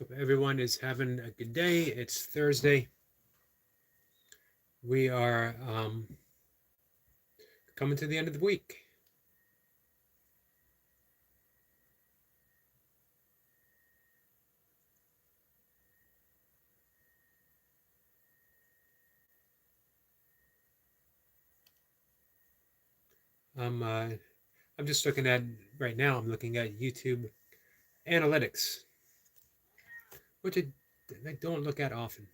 Hope everyone is having a good day. It's Thursday. We are coming to the end of the week. I'm uh, I'm just looking at right now. I'm looking at YouTube analytics, which I don't look at often.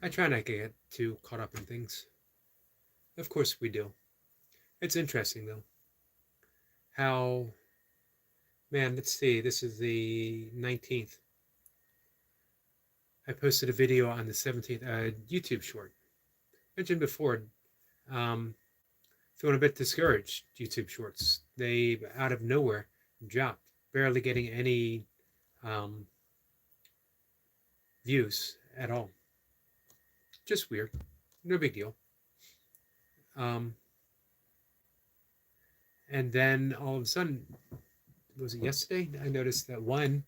I try not to get too caught up in things. Of course we do. It's interesting though. How man? Let's see. This is the 19th. I posted a video on the 17th. YouTube short. Mentioned before. Um, Feeling a bit discouraged. YouTube Shorts, they out of nowhere dropped, barely getting any um, views at all. Just weird. No big deal. Um, and then all of a sudden, was it yesterday? I noticed that one,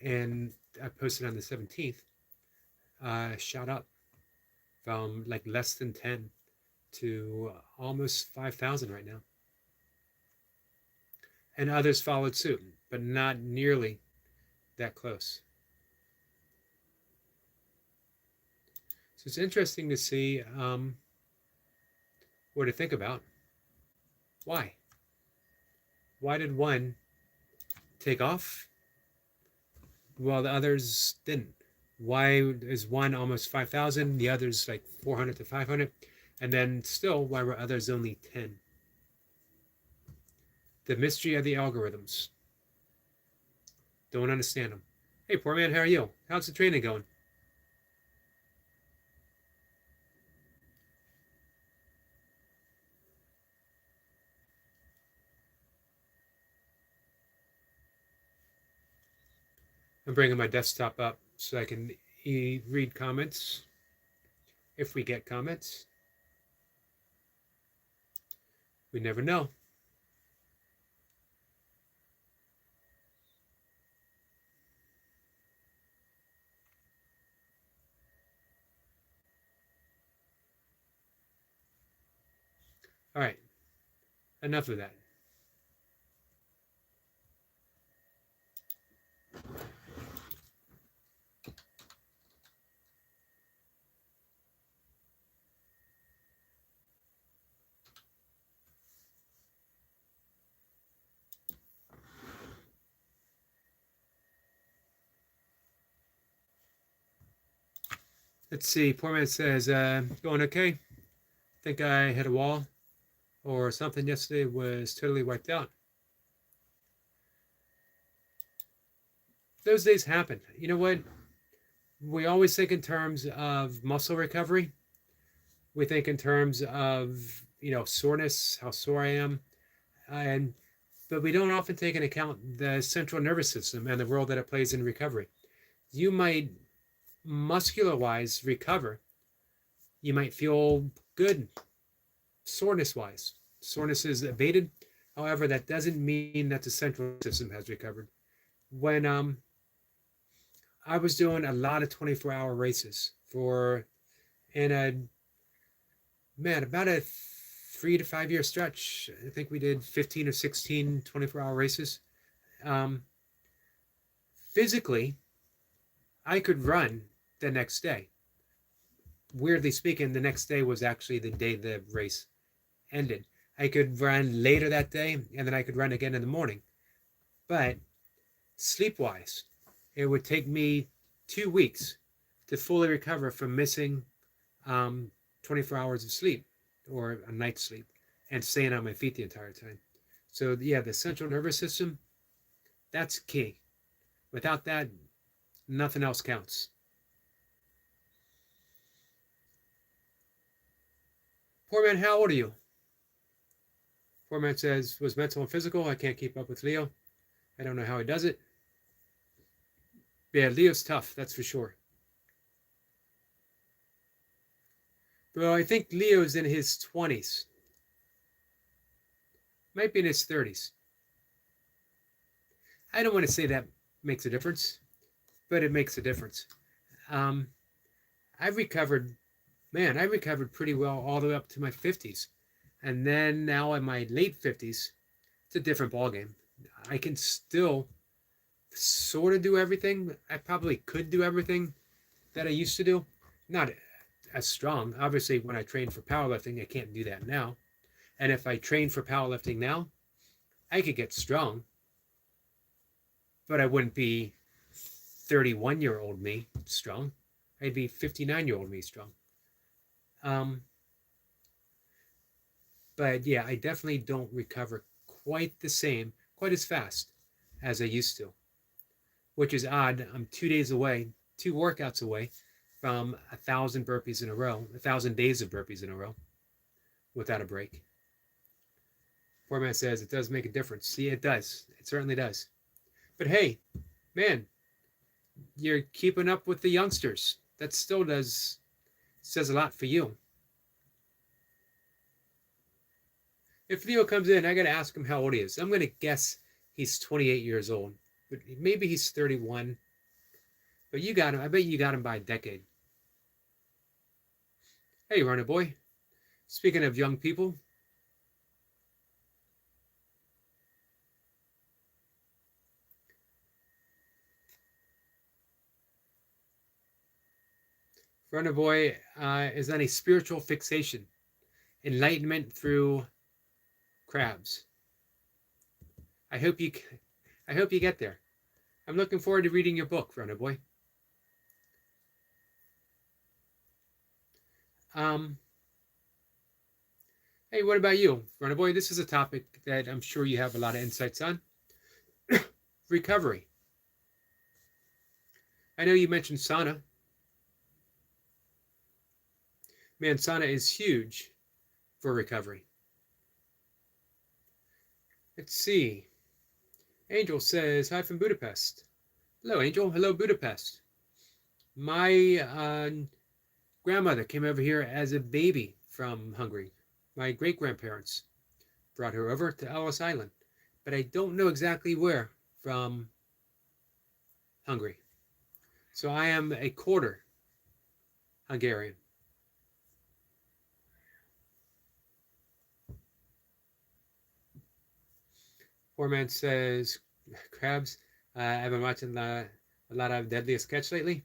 and I posted on the 17th, shot up from like less than 10 to almost 5,000 right now. And others followed suit, but not nearly that close. So it's interesting to see what to think about. Why? Why did one take off while the others didn't? Why is one almost 5,000, the others like 400 to 500? And then still, why were others only 10? The mystery of the algorithms. Don't understand them. Hey, poor man, how are you? How's the training going? I'm bringing my desktop up so I can read comments if we get comments. We never know. All right, enough of that. Let's see. Poor man says, going okay. Think I hit a wall or something yesterday, was totally wiped out. Those days happen. You know what? We always think in terms of muscle recovery. We think in terms of, soreness, how sore I am. But we don't often take into account the central nervous system and the role that it plays in recovery. You might, muscular wise, recover. You might feel good soreness wise. Soreness is abated. However, that doesn't mean that the central system has recovered. When I was doing a lot of 24-hour races for in a about a 3 to 5 year stretch. I think we did 15 or 16 24-hour races. Um, Physically, I could run the next day. Weirdly speaking, the next day was actually the day the race ended. I could run later that day, and then I could run again in the morning. But sleep wise, it would take me 2 weeks to fully recover from missing 24 hours of sleep or a night's sleep and staying on my feet the entire time. So, yeah, the central nervous system, that's key. Without that, nothing else counts. Poor man, how old are you? Poor man says, was mental and physical. I can't keep up with Leo. I don't know how he does it. Yeah, Leo's tough, that's for sure. Bro, I think Leo's in his 20s. Might be in his 30s. I don't want to say that makes a difference, but it makes a difference. Um, I've recovered, man, I recovered pretty well all the way up to my 50s. And then now in my late 50s, it's a different ballgame. I can still sort of do everything. I probably could do everything that I used to do. Not as strong. Obviously, when I train for powerlifting, I can't do that now. And if I train for powerlifting now, I could get strong, but I wouldn't be 31-year-old me strong. I'd be 59-year-old me strong. Um, but yeah, I definitely don't recover quite the same, quite as fast as I used to, which is odd. I'm 2 days away, 2 workouts away from 1,000 burpees in a row, 1,000 days of burpees in a row without a break. Poor man says it does make a difference. See, it does. It certainly does. But hey, man, you're keeping up with the youngsters. That still says a lot for you. If Leo comes in, I got to ask him how old he is. I'm going to guess he's 28 years old, but maybe he's 31. But you got him. I bet you got him by a decade. Hey, Runner Boy. Speaking of young people, Runner Boy is on a spiritual fixation, enlightenment through crabs. I hope you get there. I'm looking forward to reading your book, Runner Boy. Hey, what about you, Runner Boy? This is a topic that I'm sure you have a lot of insights on. Recovery. I know you mentioned sauna. Man, sauna is huge for recovery. Let's see. Angel says, hi from Budapest. Hello, Angel. Hello, Budapest. My grandmother came over here as a baby from Hungary. My great-grandparents brought her over to Ellis Island, but I don't know exactly where from Hungary. So I am a quarter Hungarian. Poor man says, crabs. I've been watching a lot of Deadliest Catch lately.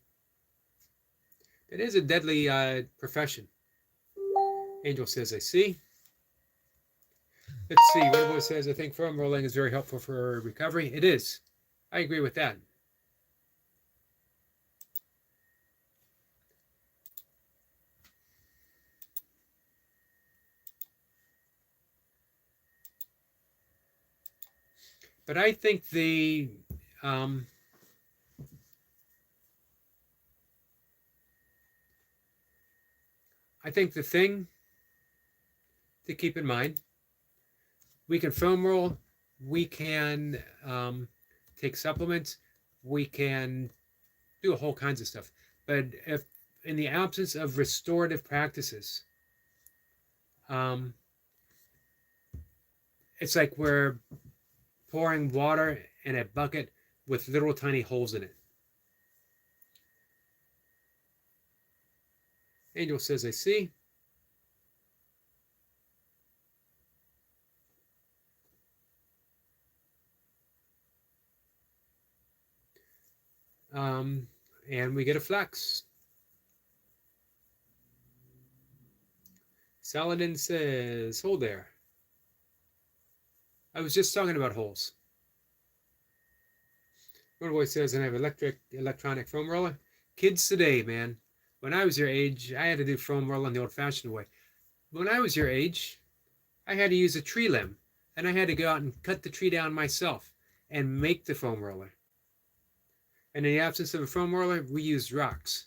It is a deadly profession. Angel says, I see. Let's see. What boy says, I think foam rolling is very helpful for recovery. It is. I agree with that. But I think the thing to keep in mind, we can foam roll, we can take supplements, we can do all kinds of stuff. But if in the absence of restorative practices, it's like we're pouring water in a bucket with little tiny holes in it. Angel says, I see. And we get a flex. Saladin says, hold there. I was just talking about holes. One boy says, and I have electronic foam roller. Kids today, man. When I was your age, I had to do foam rolling the old-fashioned way. When I was your age, I had to use a tree limb, and I had to go out and cut the tree down myself and make the foam roller. And in the absence of a foam roller, we used rocks.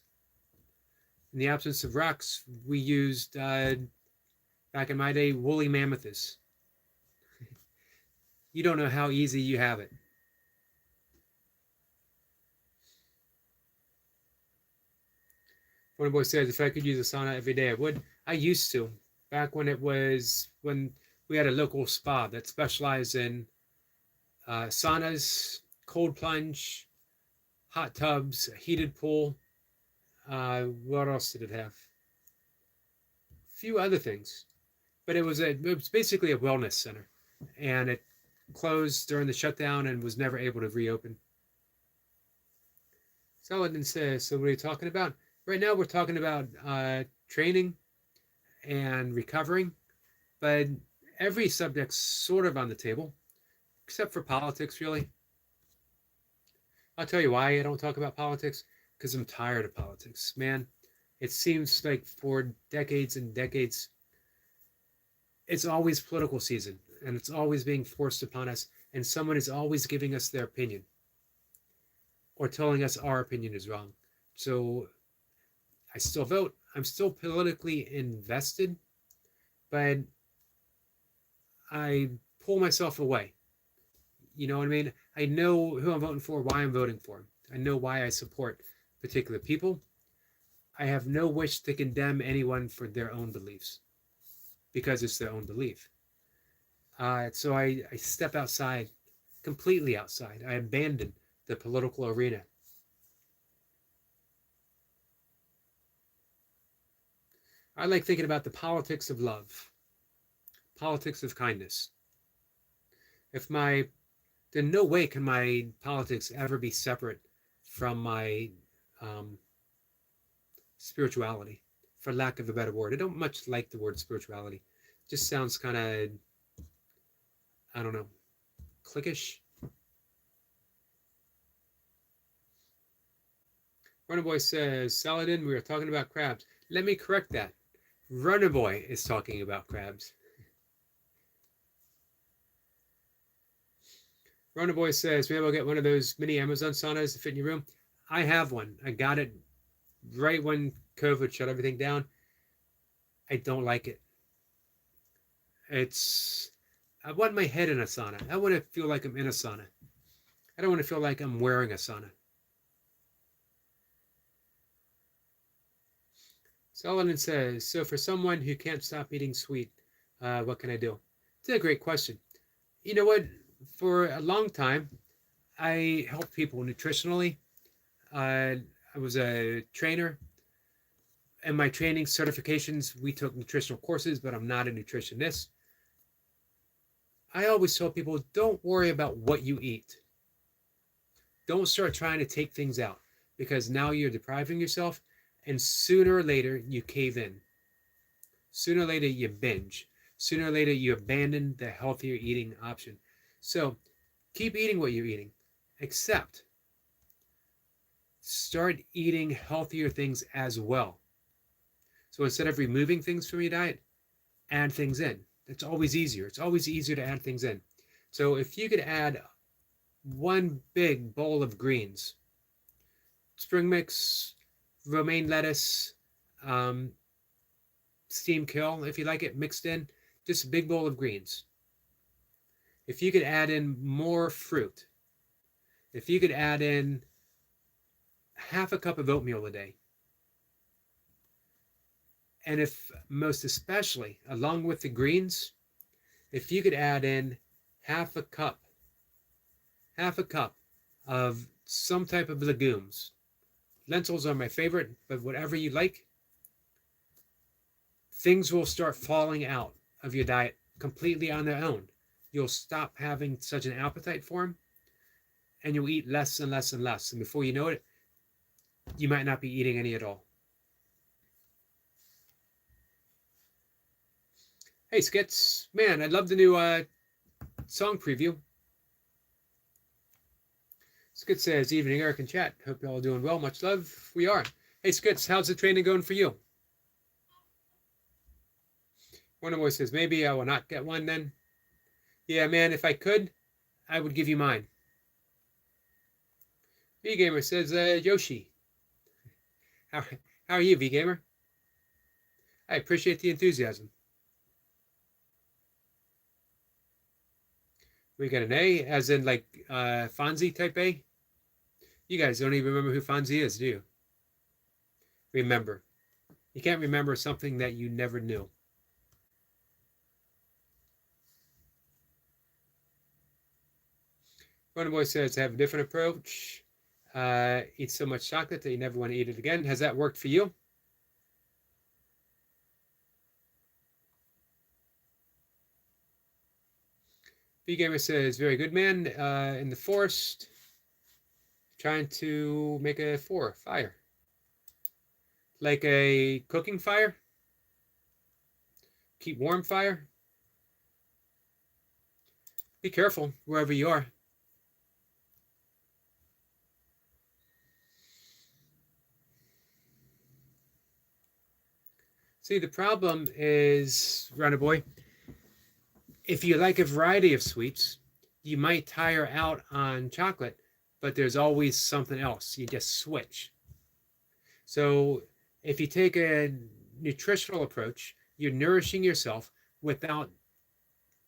In the absence of rocks, we used, back in my day, woolly mammoths. You don't know how easy you have it. One boy says, if I could use a sauna every day, I would. I used to, back when we had a local spa that specialized in saunas, cold plunge, hot tubs, a heated pool. What else did it have? A few other things, but it was basically a wellness center, and it closed during the shutdown and was never able to reopen. Saladin says, so what are you talking about? Right now we're talking about training and recovering, but every subject's sort of on the table, except for politics, really. I'll tell you why I don't talk about politics, because I'm tired of politics. Man, it seems like for decades and decades, it's always political season, and it's always being forced upon us, and someone is always giving us their opinion or telling us our opinion is wrong. So I still vote. I'm still politically invested, but I pull myself away. You know what I mean? I know who I'm voting for, why I'm voting for them. I know why I support particular people. I have no wish to condemn anyone for their own beliefs because it's their own belief. So I step outside, completely outside. I abandon the political arena. I like thinking about the politics of love, politics of kindness. If my, in no way can my politics ever be separate from my um, spirituality, for lack of a better word. I don't much like the word spirituality. It just sounds kind of, I don't know, cliquish. Runner Boy says, Saladin, we were talking about crabs. Let me correct that. Runner Boy is talking about crabs. Runner Boy says, maybe I'll get one of those mini Amazon saunas to fit in your room. I have one. I got it right when COVID shut everything down. I don't like it. I want my head in a sauna. I want to feel like I'm in a sauna. I don't want to feel like I'm wearing a sauna. Solomon says, so for someone who can't stop eating sweet, what can I do? It's a great question. You know what? For a long time, I helped people nutritionally. I was a trainer. In my training certifications, we took nutritional courses, but I'm not a nutritionist. I always tell people, don't worry about what you eat. Don't start trying to take things out because now you're depriving yourself, and sooner or later you cave in. Sooner or later you binge. Sooner or later you abandon the healthier eating option. So keep eating what you're eating, except start eating healthier things as well. So instead of removing things from your diet, add things in. It's always easier. It's always easier to add things in. So if you could add one big bowl of greens, spring mix, romaine lettuce, steamed kale, if you like it mixed in, just a big bowl of greens. If you could add in more fruit, if you could add in half a cup of oatmeal a day, and if most especially, along with the greens, if you could add in half a cup of some type of legumes. Lentils are my favorite, but whatever you like, things will start falling out of your diet completely on their own. You'll stop having such an appetite for them, and you'll eat less and less and less. And before you know it, you might not be eating any at all. Hey, Skits. Man, I love the new song preview. Skits says, evening, Eric and chat. Hope you're all doing well. Much love. We are. Hey, Skits, how's the training going for you? One of them says, maybe I will not get one then. Yeah, man, if I could, I would give you mine. V-Gamer says, Yoshi. How are you, V-Gamer? I appreciate the enthusiasm. We got an A, as in like Fonzie type A? You guys don't even remember who Fonzie is, do you? Remember. You can't remember something that you never knew. Runner Boy says, have a different approach. Eat so much chocolate that you never want to eat it again. Has that worked for you? B Gamer says, very good, man. In the forest, trying to make a fire. Like a cooking fire? Keep warm fire? Be careful wherever you are. See, the problem is, Runner Boy, if you like a variety of sweets, you might tire out on chocolate, but there's always something else. You just switch. So if you take a nutritional approach, you're nourishing yourself without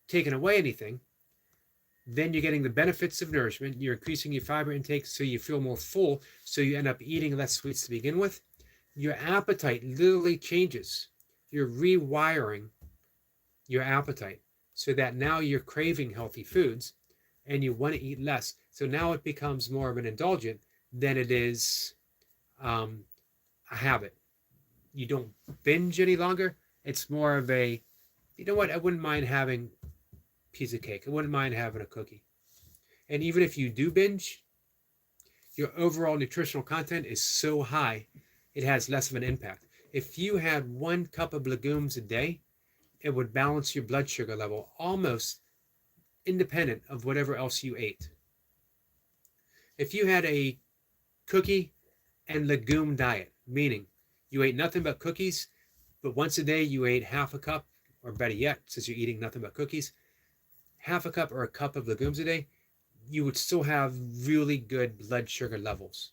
taking away anything. Then you're getting the benefits of nourishment. You're increasing your fiber intake so you feel more full, so you end up eating less sweets to begin with. Your appetite literally changes. You're rewiring your appetite so that now you're craving healthy foods and you want to eat less. So now it becomes more of an indulgent than it is a habit. You don't binge any longer. It's more of a, you know what, I wouldn't mind having a piece of cake. I wouldn't mind having a cookie. And even if you do binge, your overall nutritional content is so high, it has less of an impact. If you had 1 cup of legumes a day, it would balance your blood sugar level almost independent of whatever else you ate. If you had a cookie and legume diet, meaning you ate nothing but cookies, but once a day you ate half a cup, or better yet, since you're eating nothing but cookies, half a cup or a cup of legumes a day, you would still have really good blood sugar levels.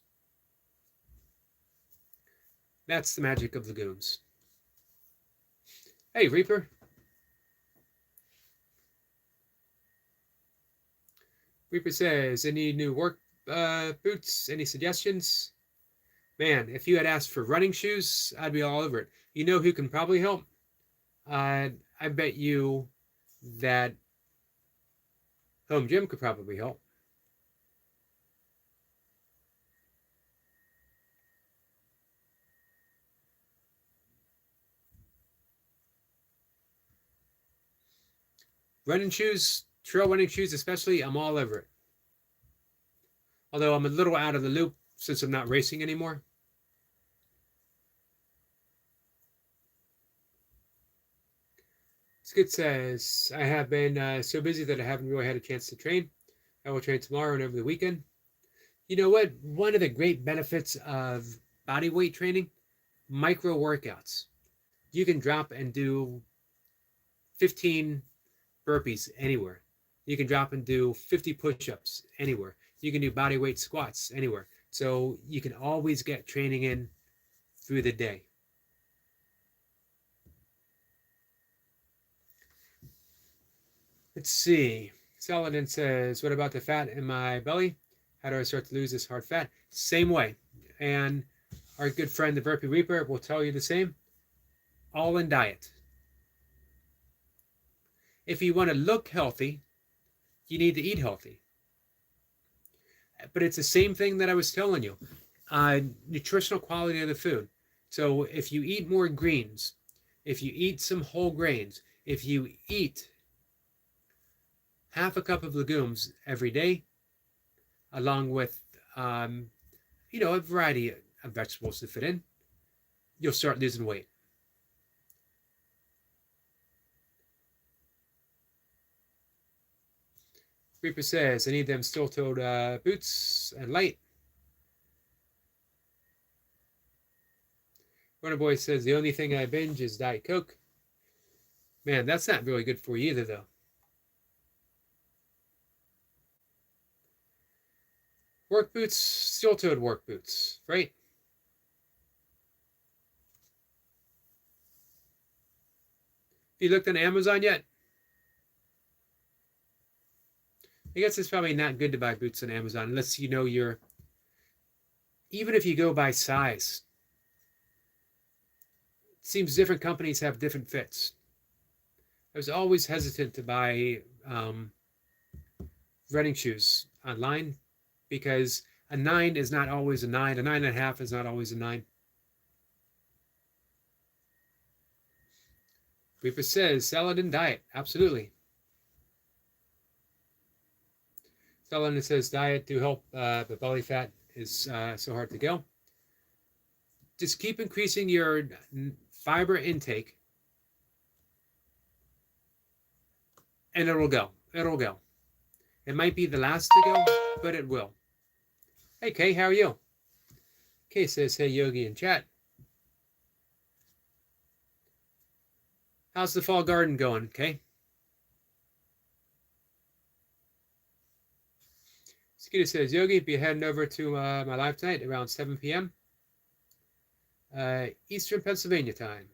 That's the magic of legumes. Hey, Reaper. Reaper says, any new work boots? Any suggestions? Man, if you had asked for running shoes, I'd be all over it. You know who can probably help? I bet you that Home Gym could probably help. Running shoes, trail running shoes especially, I'm all over it. Although I'm a little out of the loop since I'm not racing anymore. Skid says, I have been so busy that I haven't really had a chance to train. I will train tomorrow and over the weekend. You know what? One of the great benefits of body weight training, micro workouts. You can drop and do 15 burpees anywhere. You can drop and do 50 push-ups anywhere. You can do body weight squats anywhere. So you can always get training in through the day. Let's see. Saladin says, what about the fat in my belly? How do I start to lose this hard fat? Same way. And our good friend, the Burpee Reaper, will tell you the same. All in diet. If you want to look healthy, you need to eat healthy. But it's the same thing that I was telling you. Nutritional quality of the food. So if you eat more greens, if you eat some whole grains, if you eat half a cup of legumes every day, along with a variety of vegetables to fit in, you'll start losing weight. Reaper says, I need them steel-toed boots and light. Runner Boy says, the only thing I binge is Diet Coke. Man, that's not really good for you either, though. Work boots, steel-toed work boots, right? Have you looked on Amazon yet? I guess it's probably not good to buy boots on Amazon unless you know you're, even if you go by size. It seems different companies have different fits. I was always hesitant to buy running shoes online because A 9 is not always a 9. A 9.5 is not always a 9. Reaper says salad and diet. Absolutely. Salad says diet to help, but belly fat is so hard to go. Just keep increasing your fiber intake, and it'll go. It'll go. It might be the last to go, but it will. Hey, Kay, how are you? Kay says, hey, Yogi in chat. How's the fall garden going, Kay? Skeeter says, Yogi, be heading over to my live tonight around 7 p.m. Eastern Pennsylvania time.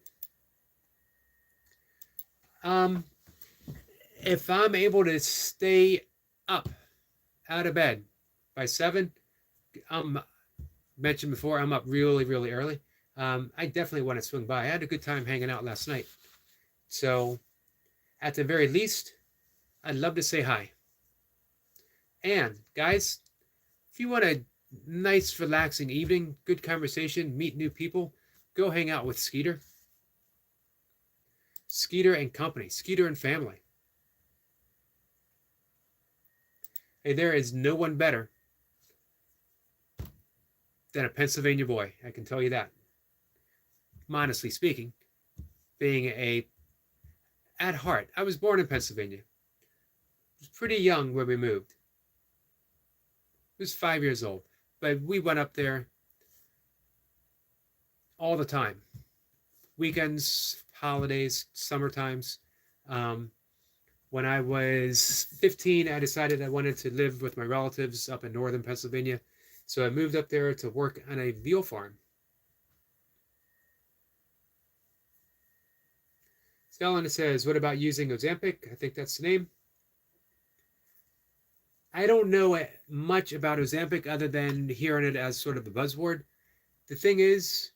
If I'm able to stay up out of bed by 7, mentioned before, I'm up really, really early. I definitely want to swing by. I had a good time hanging out last night. So, at the very least, I'd love to say hi. And, guys, if you want a nice, relaxing evening, good conversation, meet new people, go hang out with Skeeter. Skeeter and company, Skeeter and family. Hey, there is no one better than a Pennsylvania boy. I can tell you that. Honestly speaking, being at heart, I was born in Pennsylvania. I was pretty young when we moved. I was 5 years old, but we went up there all the time. Weekends, holidays, summer times. When I was 15, I decided I wanted to live with my relatives up in northern Pennsylvania. So I moved up there to work on a veal farm. Stellan says, what about using Ozempic? I think that's the name. I don't know much about Ozempic other than hearing it as sort of a buzzword. The thing is,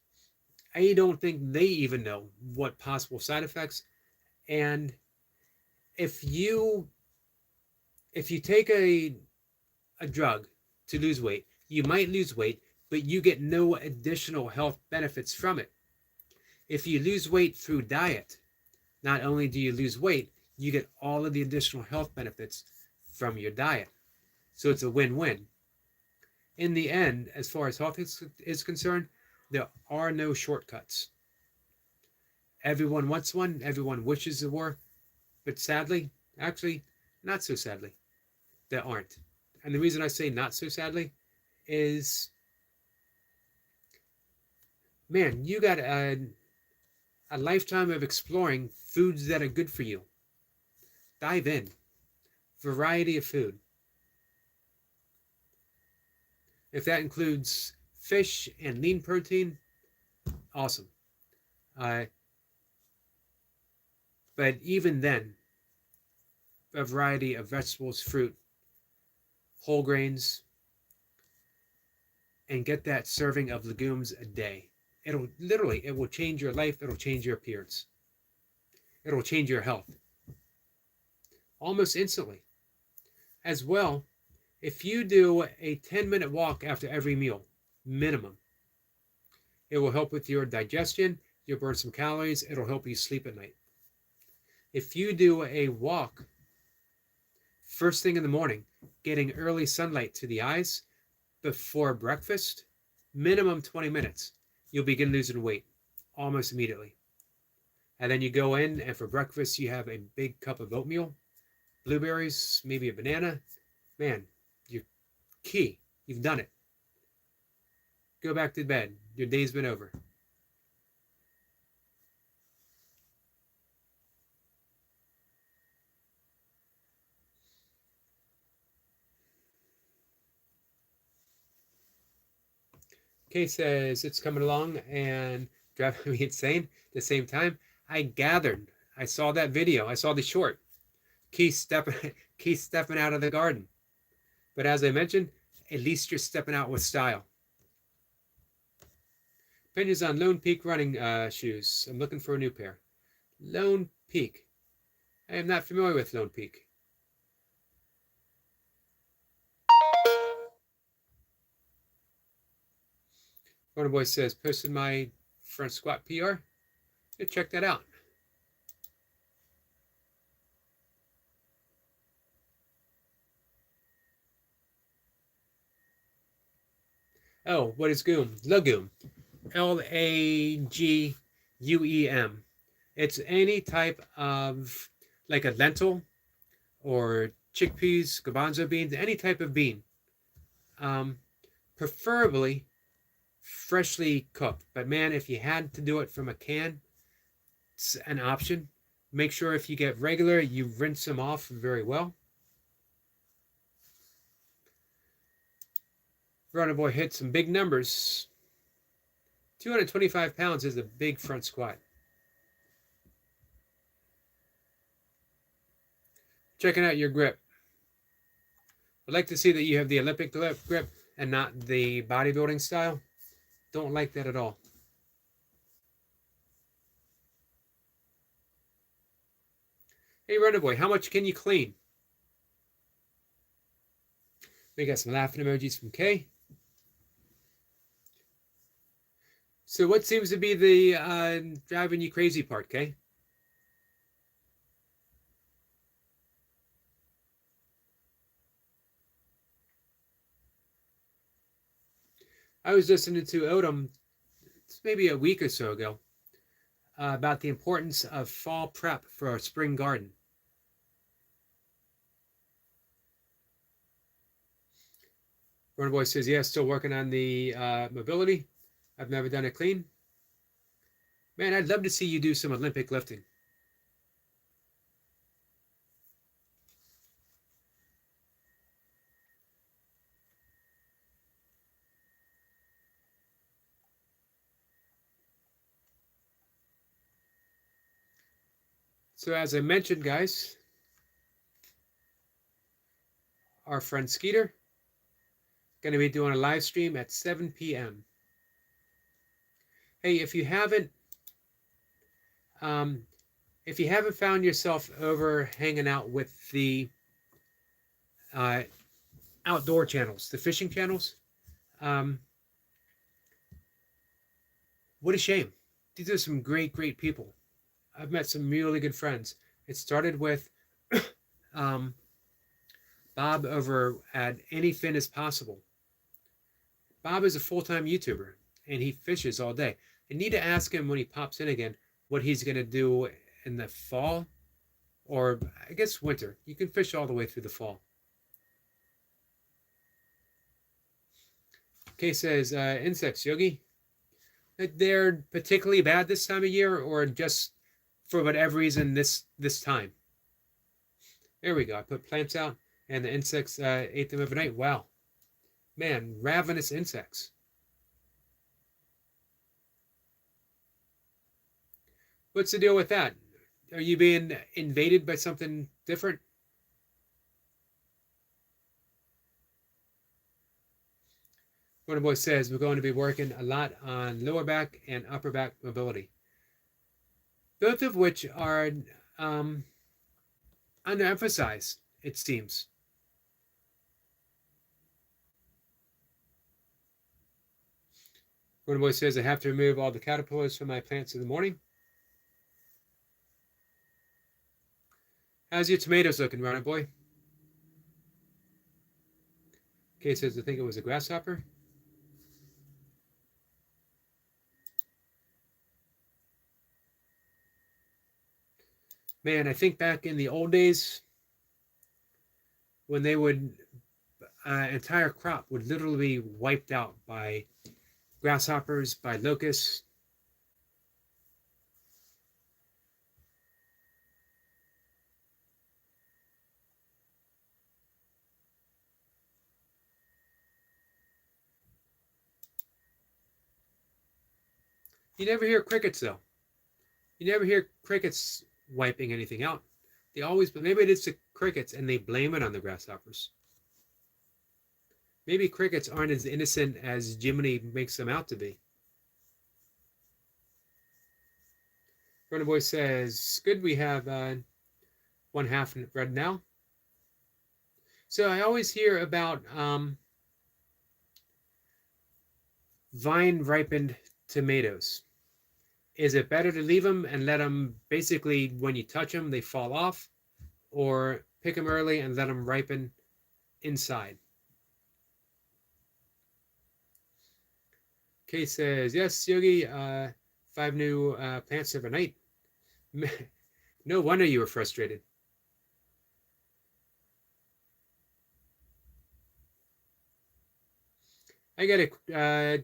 I don't think they even know what possible side effects. And if you take a drug to lose weight, you might lose weight, but you get no additional health benefits from it. If you lose weight through diet, not only do you lose weight, you get all of the additional health benefits from your diet. So it's a win-win. In the end, as far as health is concerned, there are no shortcuts. Everyone wants one, everyone wishes there were, but sadly, actually, not so sadly, there aren't. And the reason I say not so sadly is, man, you got a lifetime of exploring foods that are good for you. Dive in. Variety of food. If that includes fish and lean protein, awesome. But even then, a variety of vegetables, fruit, whole grains, and get that serving of legumes a day. It will change your life. It'll change your appearance. It'll change your health. Almost instantly. As well, if you do a 10-minute walk after every meal, minimum, it will help with your digestion. You'll burn some calories. It'll help you sleep at night. If you do a walk first thing in the morning, getting early sunlight to the eyes before breakfast, minimum 20 minutes, you'll begin losing weight almost immediately. And then you go in, and for breakfast, you have a big cup of oatmeal, blueberries, maybe a banana. Man, you're key. You've done it. Go back to bed. Your day's been over. Kay says it's coming along and driving me insane. At the same time, I saw that video. I saw the short. Keith stepping out of the garden. But as I mentioned, at least you're stepping out with style. Opinions on Lone Peak running shoes. I'm looking for a new pair. Lone Peak. I am not familiar with Lone Peak. Runner Boy says, posted my front squat PR. Yeah, check that out. Oh, what is Goom? Lagoon. Laguem. It's any type of, like a lentil or chickpeas, garbanzo beans, any type of bean. Um, Preferably freshly cooked. But man, if you had to do it from a can, it's an option. Make sure if you get regular, you rinse them off very well. Runner Boy hit some big numbers. 225 pounds is a big front squat. Checking out your grip. I'd like to see that you have the Olympic grip and not the bodybuilding style. Don't like that at all. Hey, Runner Boy, how much can you clean? We got some laughing emojis from Kay. So what seems to be the driving you crazy part, Kay? I was listening to Odom maybe a week or so ago about the importance of fall prep for a spring garden. Runner Boy says, yeah, still working on the mobility. I've never done it clean. Man, I'd love to see you do some Olympic lifting. So as I mentioned, guys, our friend Skeeter going to be doing a live stream at 7 p.m. Hey, if you haven't found yourself over hanging out with the outdoor channels, the fishing channels, what a shame. These are some great, great people. I've met some really good friends. It started with Bob over at Anyfin Is Possible. Bob is a full-time YouTuber, and he fishes all day. I need to ask him when he pops in again what he's going to do in the fall, or I guess winter. You can fish all the way through the fall. Kay says, insects, Yogi. They're particularly bad this time of year, or just for whatever reason this time. There we go. I put plants out, and the insects ate them overnight. Wow. Man, ravenous insects. What's the deal with that? Are you being invaded by something different? Runner Boy says we're going to be working a lot on lower back and upper back mobility, both of which are underemphasized, it seems. Runner Boy says I have to remove all the caterpillars from my plants in the morning. How's your tomatoes looking, Runner Boy? Kay says I think it was a grasshopper. Man, I think back in the old days when they would entire crop would literally be wiped out by grasshoppers, by locusts. You never hear crickets though. You never hear crickets wiping anything out. They always, but maybe it's the crickets and they blame it on the grasshoppers. Maybe crickets aren't as innocent as Jiminy makes them out to be. Runner Boy says, good, we have one half read now. So I always hear about vine ripened tomatoes. Is it better to leave them and let them basically, when you touch them, they fall off, or pick them early and let them ripen inside? Kate says, yes, Yogi, 5 new plants overnight. No wonder you were frustrated. I got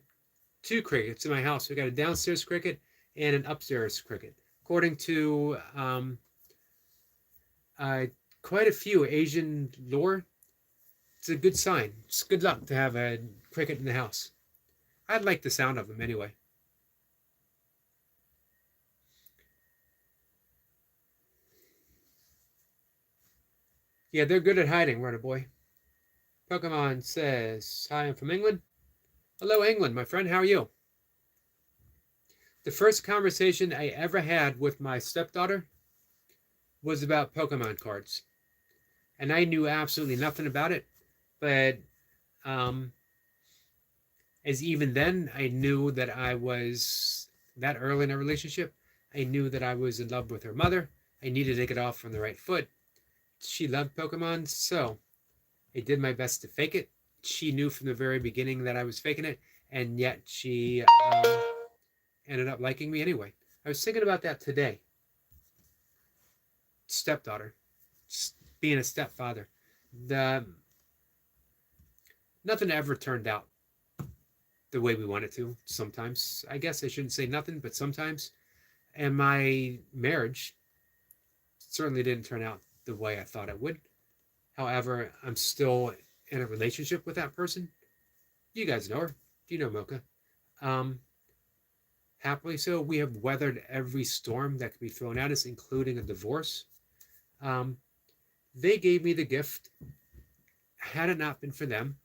two crickets in my house. We got a downstairs cricket and an upstairs cricket. According to uh, quite a few Asian lore, it's a good sign. It's good luck to have a cricket in the house. I like the sound of them anyway. Yeah, they're good at hiding, runner boy. Pokemon says, hi, I'm from England. Hello, England, my friend. How are you? The first conversation I ever had with my stepdaughter was about Pokemon cards. And I knew absolutely nothing about it. But um, as even then, I knew that I was that early in a relationship. I knew that I was in love with her mother. I needed to get off on the right foot. She loved Pokemon, so I did my best to fake it. She knew from the very beginning that I was faking it, and yet she ended up liking me anyway. I was thinking about that today. Stepdaughter, being a stepfather. The nothing ever turned out the way we wanted to. Sometimes, I guess I shouldn't say nothing, but sometimes, and my marriage certainly didn't turn out the way I thought it would. However, I'm still in a relationship with that person. You guys know her. You know Mocha. Um, Happily so. We have weathered every storm that could be thrown at us, including a divorce. Um, they gave me the gift. Had it not been for them,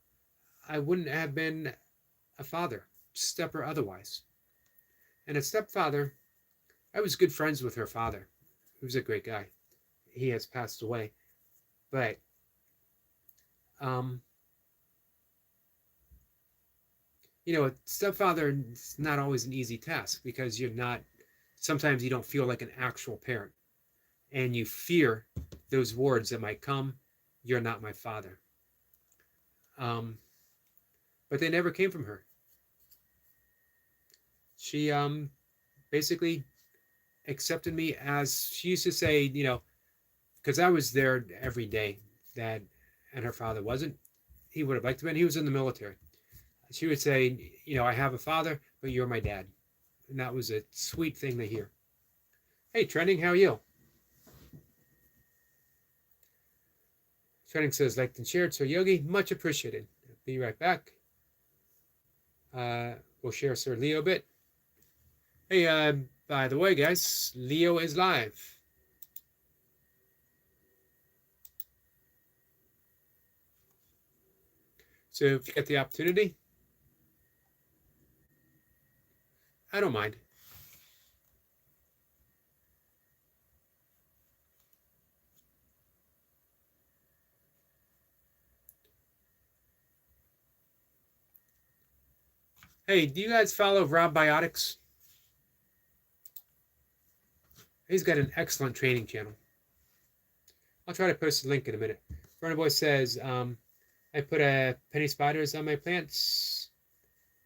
I wouldn't have been a father, step or otherwise. And a stepfather, I was good friends with her father, who was a great guy. He has passed away. But um, a stepfather is not always an easy task because sometimes you don't feel like an actual parent. And you fear those words that might come, you're not my father. But they never came from her. She basically accepted me as she used to say, because I was there every day, and her father wasn't. He would have liked to be. He was in the military. She would say, I have a father, but you're my dad. And that was a sweet thing to hear. Hey, Trending, how are you? Trending says, liked and shared. So, Yogi, much appreciated. Be right back. We'll share Sir Leo a bit. Hey, by the way, guys, Leo is live. So if you get the opportunity, I don't mind. Hey, do you guys follow Rob Biotics? He's got an excellent training channel. I'll try to post a link in a minute. Runner Boy says, I put penny spiders on my plants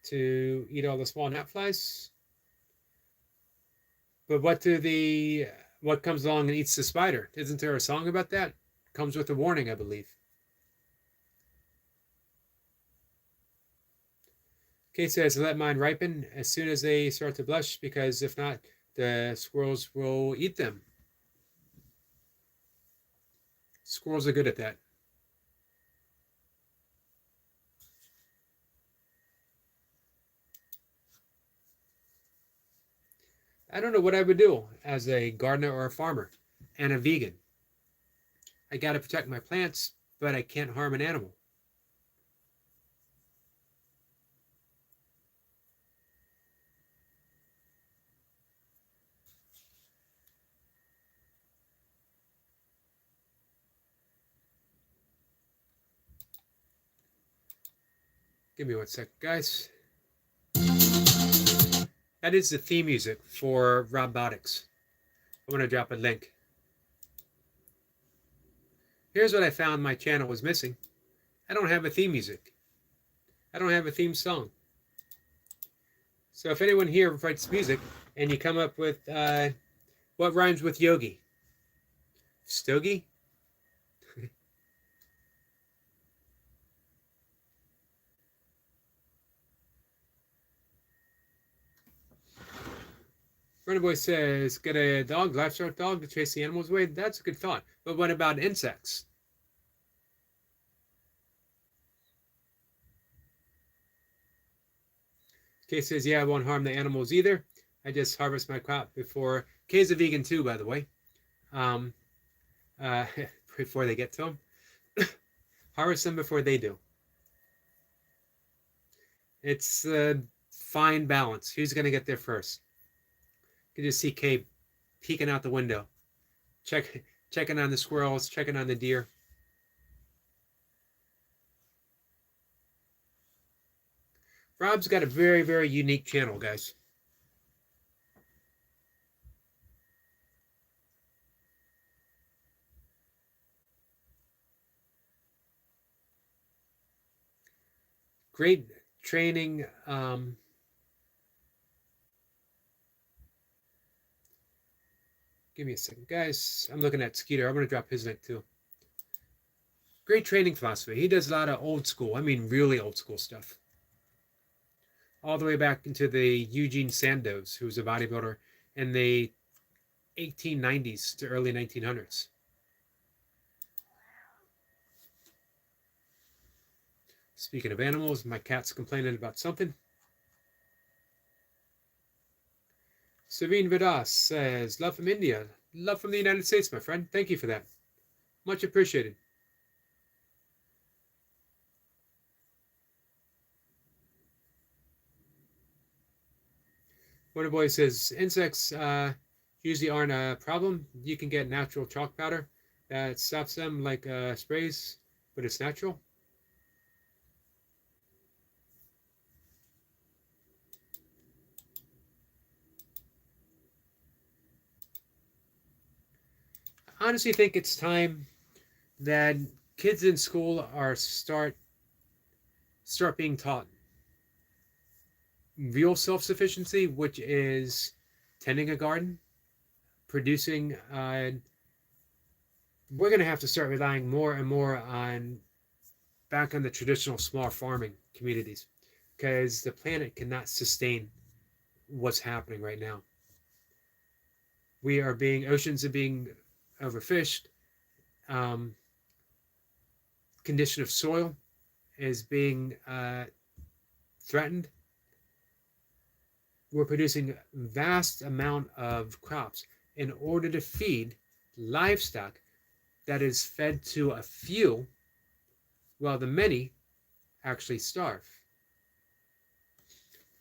to eat all the small gnat flies. But what comes along and eats the spider? Isn't there a song about that? Comes with a warning, I believe. Kate says, let mine ripen as soon as they start to blush, because if not, the squirrels will eat them. Squirrels are good at that. I don't know what I would do as a gardener or a farmer and a vegan. I got to protect my plants, but I can't harm an animal. Give me 1 second, guys. That is the theme music for Robotics. I'm going to drop a link. Here's what I found my channel was missing. I don't have a theme music. I don't have a theme song. So if anyone here writes music and you come up with what rhymes with yogi? Stogie? Runner Boy says, get a dog, livestock dog to chase the animals away. That's a good thought. But what about insects? Kay says, yeah, I won't harm the animals either. I just harvest my crop before. Kay's a vegan too, by the way. Um, uh, before they get to them. Harvest them before they do. It's a fine balance. Who's going to get there first? You can just see Kay peeking out the window, checking on the squirrels, checking on the deer. Rob's got a very, very unique channel, guys. Great training. Give me a second, guys. I'm looking at Skeeter. I'm going to drop his link too. Great training philosophy. He does a lot of old school, I mean really old school stuff. All the way back into the Eugene Sandoz, who was a bodybuilder in the 1890s to early 1900s. Speaking of animals, my cat's complaining about something. Savine Vidas says, love from India. Love from the United States, my friend. Thank you for that. Much appreciated. Wonder Boy says, insects usually aren't a problem. You can get natural chalk powder that stops them like sprays, but it's natural. I honestly think it's time that kids in school are start being taught real self-sufficiency, which is tending a garden, producing. We're going to have to start relying more and more on back on the traditional small farming communities because the planet cannot sustain what's happening right now. Oceans are being overfished. Condition of soil is being threatened. We're producing vast amount of crops in order to feed livestock that is fed to a few while the many actually starve.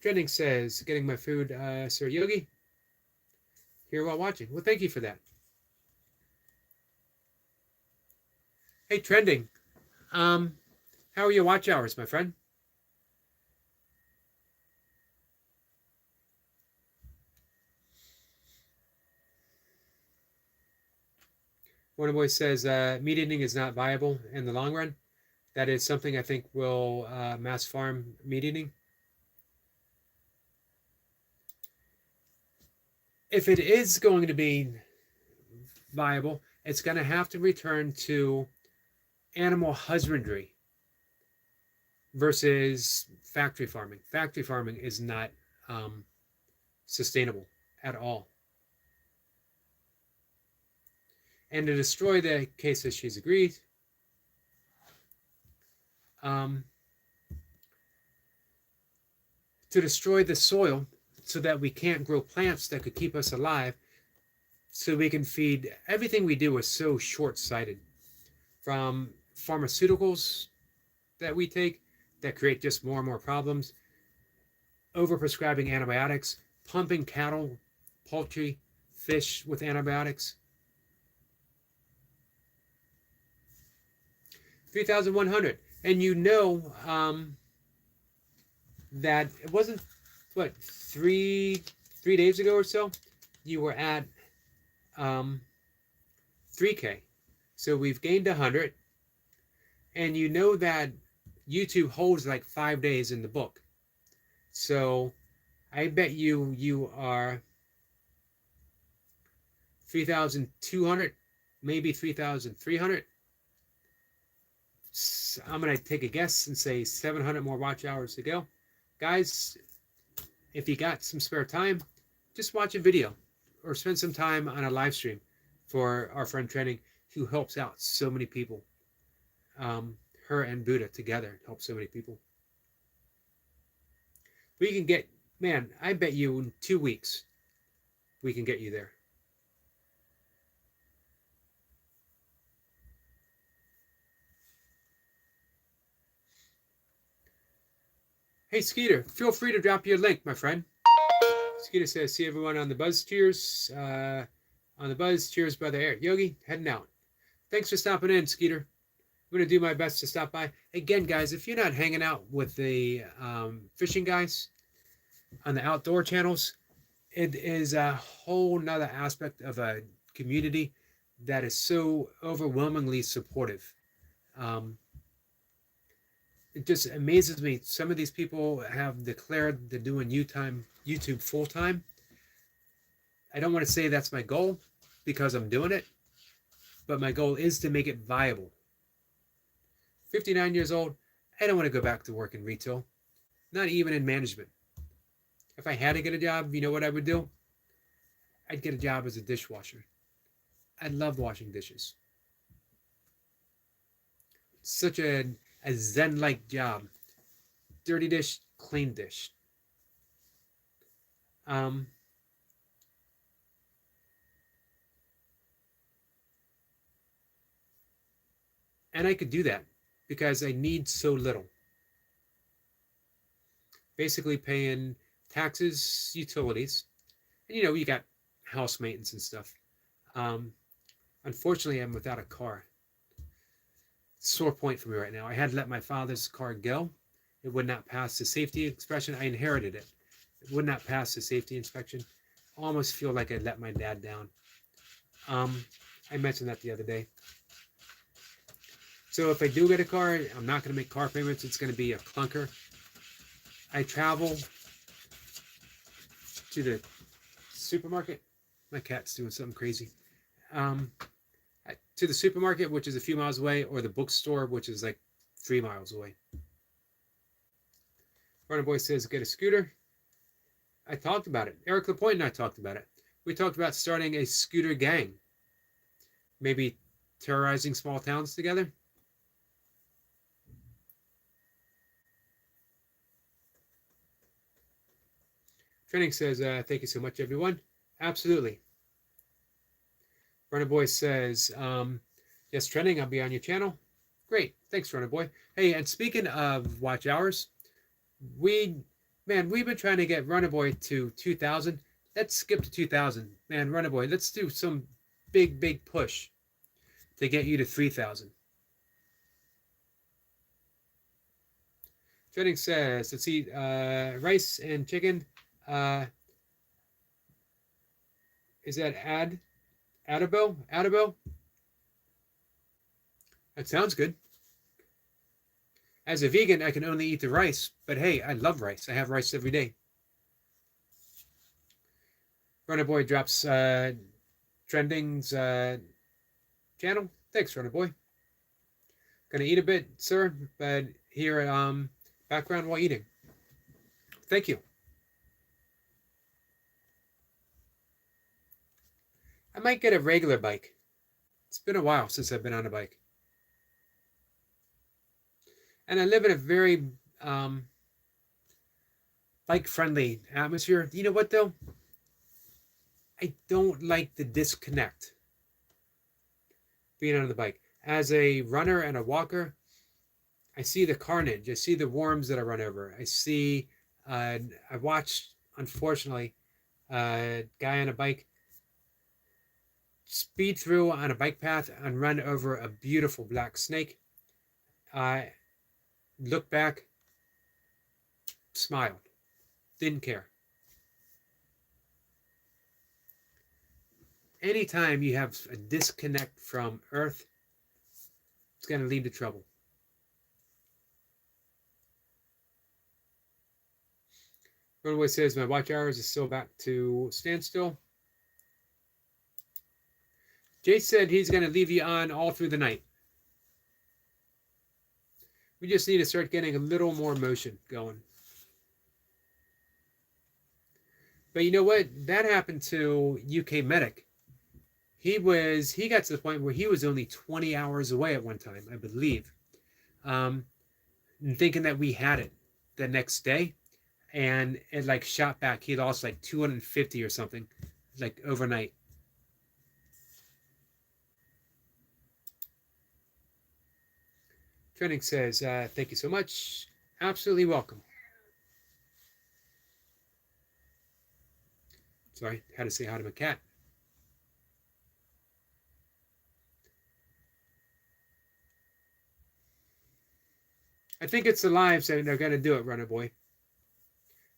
Trending says, getting my food, Sir Yogi, here while watching. Well, thank you for that. Hey, Trending, how are your watch hours, my friend? One boy says meat eating is not viable in the long run. That is something I think will mass farm meat eating. If it is going to be viable, it's going to have to return to animal husbandry versus factory farming. Factory farming is not sustainable at all. And to destroy the cases, she's agreed. To destroy the soil so that we can't grow plants that could keep us alive, so we can feed. Everything we do is so short-sighted. From pharmaceuticals that we take that create just more and more problems, overprescribing antibiotics, pumping cattle, poultry, fish with antibiotics. 3,100. And you know that it wasn't what, 3 days ago or so, you were at 3K. So we've gained 100, and you know that YouTube holds like 5 days in the book. So I bet you are 3,200, maybe 3,300. I'm going to take a guess and say 700 more watch hours to go. Guys, if you got some spare time, just watch a video or spend some time on a live stream for our friend Trending, who helps out so many people. Her and Buddha together help so many people. We can get, man, I bet you in 2 weeks, we can get you there. Hey, Skeeter, feel free to drop your link, my friend. Skeeter says, see everyone on the Buzz. Cheers. On the Buzz. Cheers, brother Eric Yogi. Heading out. Thanks for stopping in, Skeeter. I'm going to do my best to stop by. Again, guys, if you're not hanging out with the fishing guys on the outdoor channels, it is a whole nother aspect of a community that is so overwhelmingly supportive. It just amazes me. Some of these people have declared they're doing YouTube full-time. I don't want to say that's my goal because I'm doing it, but my goal is to make it viable. 59 years old, I don't want to go back to work in retail, not even in management. If I had to get a job, you know what I would do? I'd get a job as a dishwasher. I love washing dishes. Such a Zen-like job. Dirty dish, clean dish. And I could do that because I need so little. Basically paying taxes, utilities, and you got house maintenance and stuff. Unfortunately, I'm without a car. Sore point for me right now. I had to let my father's car go. It would not pass the safety inspection. I inherited it. It would not pass the safety inspection. I almost feel like I let my dad down. I mentioned that the other day. So if I do get a car, I'm not going to make car payments. It's going to be a clunker. I travel to the supermarket. My cat's doing something crazy. To the supermarket, which is a few miles away, or the bookstore, which is like 3 miles away. Runner Boy says, get a scooter. I talked about it. Eric Lapointe and I talked about it. We talked about starting a scooter gang. Maybe terrorizing small towns together. Training says, thank you so much, everyone. Absolutely. Runner Boy says, yes, Trending, I'll be on your channel. Great. Thanks, Runner Boy. Hey, and speaking of watch hours, we've been trying to get Runner Boy to 2,000. Let's skip to 2,000. Man, Runner Boy, let's do some big push to get you to 3,000. Trending says, let's see, rice and chicken. Is that Adabo? That sounds good. As a vegan, I can only eat the rice, but hey, I love rice. I have rice every day. Runner Boy drops Trending's channel. Thanks, Runner Boy. Gonna eat a bit, sir, but here background while eating. Thank you. I might get a regular bike. It's been a while since I've been on a bike. And I live in a very bike-friendly atmosphere. You know what, though? I don't like the disconnect being on the bike. As a runner and a walker, I see the carnage. I see the worms that I run over. I see, I watched, unfortunately, a guy on a bike speed through on a bike path and run over a beautiful black snake. I looked back, smiled. Didn't care. Anytime you have a disconnect from Earth, it's going to lead to trouble. Runaway says, my watch hours is still back to standstill. Jay said he's going to leave you on all through the night. We just need to start getting a little more motion going. But you know what? That happened to UK Medic. He got to the point where he was only 20 hours away at one time, I believe. Thinking that we had it the next day. And it like shot back. He lost like 250 or something, like overnight. Trending says, thank you so much. Absolutely welcome. Sorry, had to say hi to my cat. I think it's the lives that are going to do it, Runner Boy.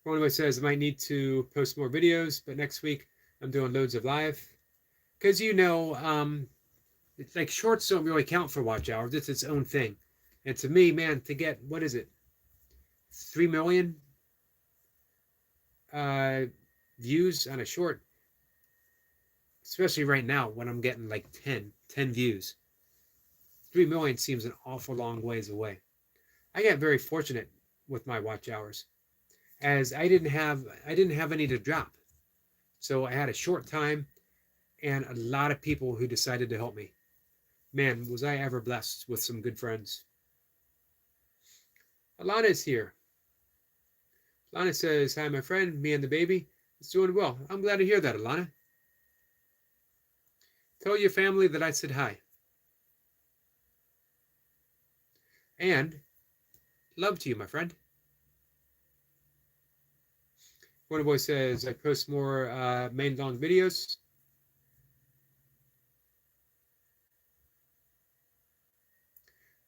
Runner Boy says, I might need to post more videos, but next week I'm doing loads of live. Because, it's like shorts don't really count for watch hours. It's its own thing. And to me, man, to get, what is it? 3 million views on a short, especially right now when I'm getting like 10 views. 3 million seems an awful long ways away. I got very fortunate with my watch hours, as I didn't have any to drop. So I had a short time and a lot of people who decided to help me. Man, was I ever blessed with some good friends. Alana is here. Alana says, hi, my friend. Me and the baby. It's doing well. I'm glad to hear that, Alana. Tell your family that I said hi. And love to you, my friend. Wonder Boy says, I post more main long videos.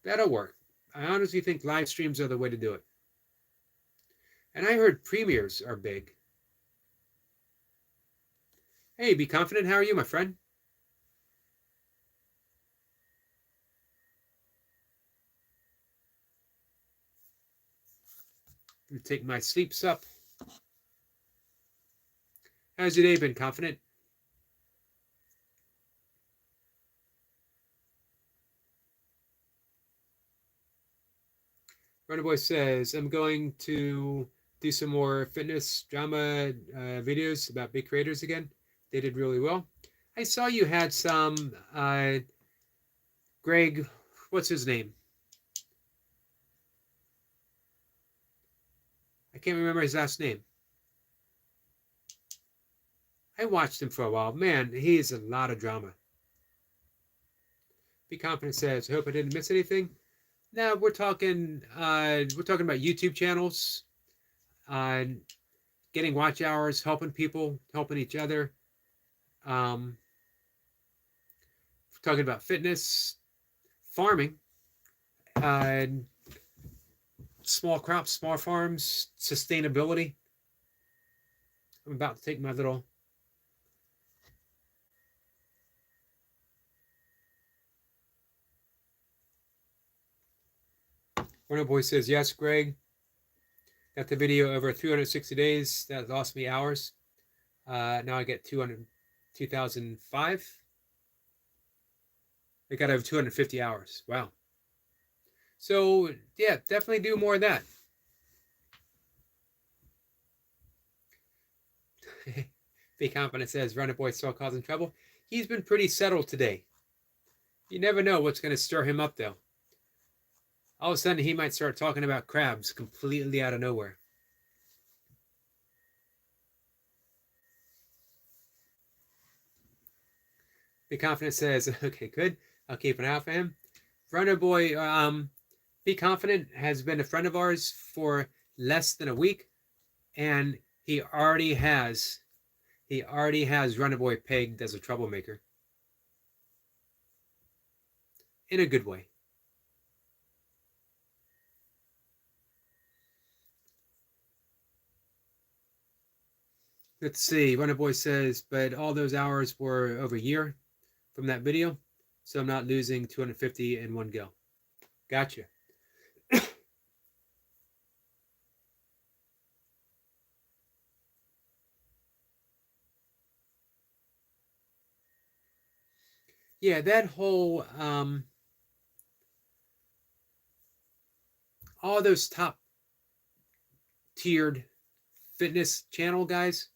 That'll work. I honestly think live streams are the way to do it. And I heard premieres are big. Hey, be confident. How are you, my friend? Let me take my sleeps up. How's your day been, Confident? Runner Boy says, I'm going to do some more fitness drama videos about big creators again. They did really well. I saw you had some Greg, what's his name? I can't remember his last name. I watched him for a while. Man, he is a lot of drama. Be Confident says, I hope I didn't miss anything. Now we're talking about YouTube channels, getting watch hours, helping people, helping each other. We're talking about fitness, farming, small crops, small farms, sustainability. I'm about to take my little Runner Boy says, yes, Greg. Got the video over 360 days. That lost me hours. Now I get 2005. I got over 250 hours. Wow. So, yeah, definitely do more of that. Be Confident says, Runner Boy still causing trouble. He's been pretty settled today. You never know what's going to stir him up, though. All of a sudden, he might start talking about crabs completely out of nowhere. Be Confident says, okay, good. I'll keep an eye out for him. Runner Boy, Be Confident has been a friend of ours for less than a week, and he already has Runner Boy pegged as a troublemaker. In a good way. Let's see. Runner Boy says, but all those hours were over a year from that video, so I'm not losing 250 in one go. Gotcha. Yeah, that whole all those top tiered fitness channel guys,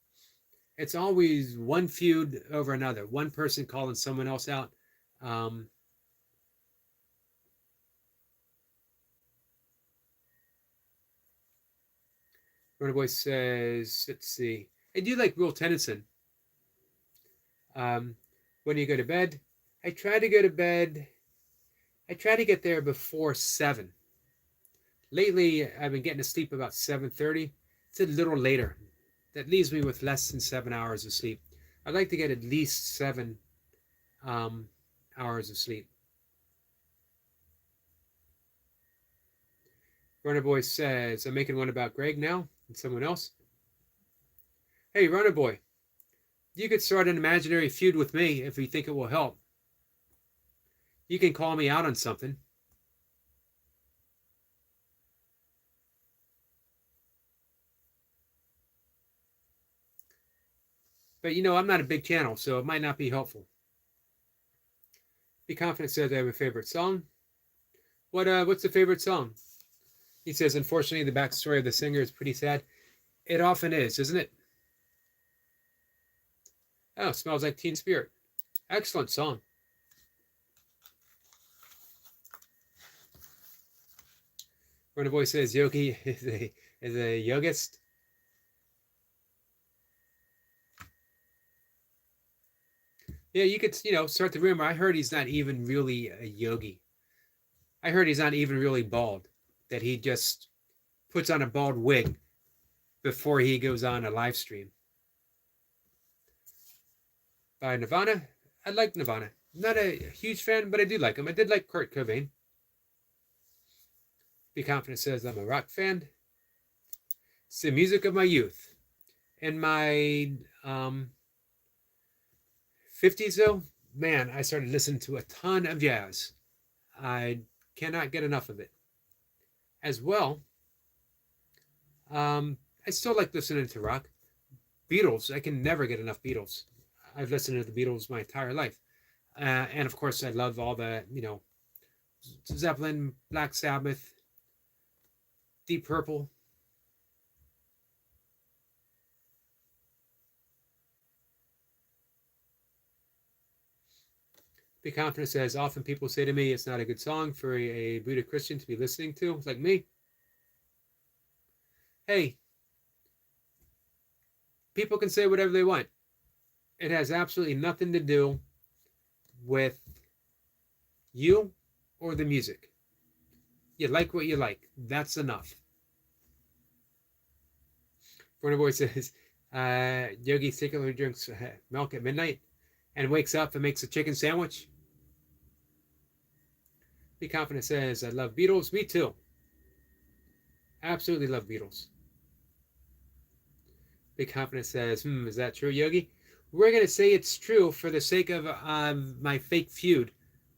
it's always one feud over another, one person calling someone else out. um Runner Boy says, let's see, I do like Will Tennyson. When you go to bed, I try to go to bed, I try to get there before 7. Lately I've been getting to sleep about 7:30. It's a little later. That leaves me with less than 7 hours of sleep. I'd like to get at least 7 hours of sleep. Runner Boy says, I'm making one about Greg now and someone else. Hey, Runner Boy, you could start an imaginary feud with me if you think it will help. You can call me out on something. But I'm not a big channel, so it might not be helpful. Be Confident says I have a favorite song. What's the favorite song? He says, unfortunately, the backstory of the singer is pretty sad. It often is, isn't it? Oh, Smells Like Teen Spirit. Excellent song. Runner Boy says Yogi is a yogist. Yeah, you could, start the rumor. I heard he's not even really a yogi. I heard he's not even really bald. That he just puts on a bald wig before he goes on a live stream. By Nirvana. I like Nirvana. Not a huge fan, but I do like him. I did like Kurt Cobain. Be Confident says I'm a rock fan. It's the music of my youth. In my 50s, though, man, I started listening to a ton of jazz. I cannot get enough of it. As well, I still like listening to rock. Beatles, I can never get enough Beatles. I've listened to the Beatles my entire life. And of course, I love all the, Zeppelin, Black Sabbath, Deep Purple. Be Confident says, often people say to me, it's not a good song for a Buddha Christian to be listening to, like me. Hey, people can say whatever they want. It has absolutely nothing to do with you or the music. You like what you like. That's enough. Runner Boy says, Yogi secretly drinks milk at midnight and wakes up and makes a chicken sandwich. Be Confident says, I love Beatles. Me too. Absolutely love Beatles. Be Confident says, is that true, Yogi? We're going to say it's true for the sake of my fake feud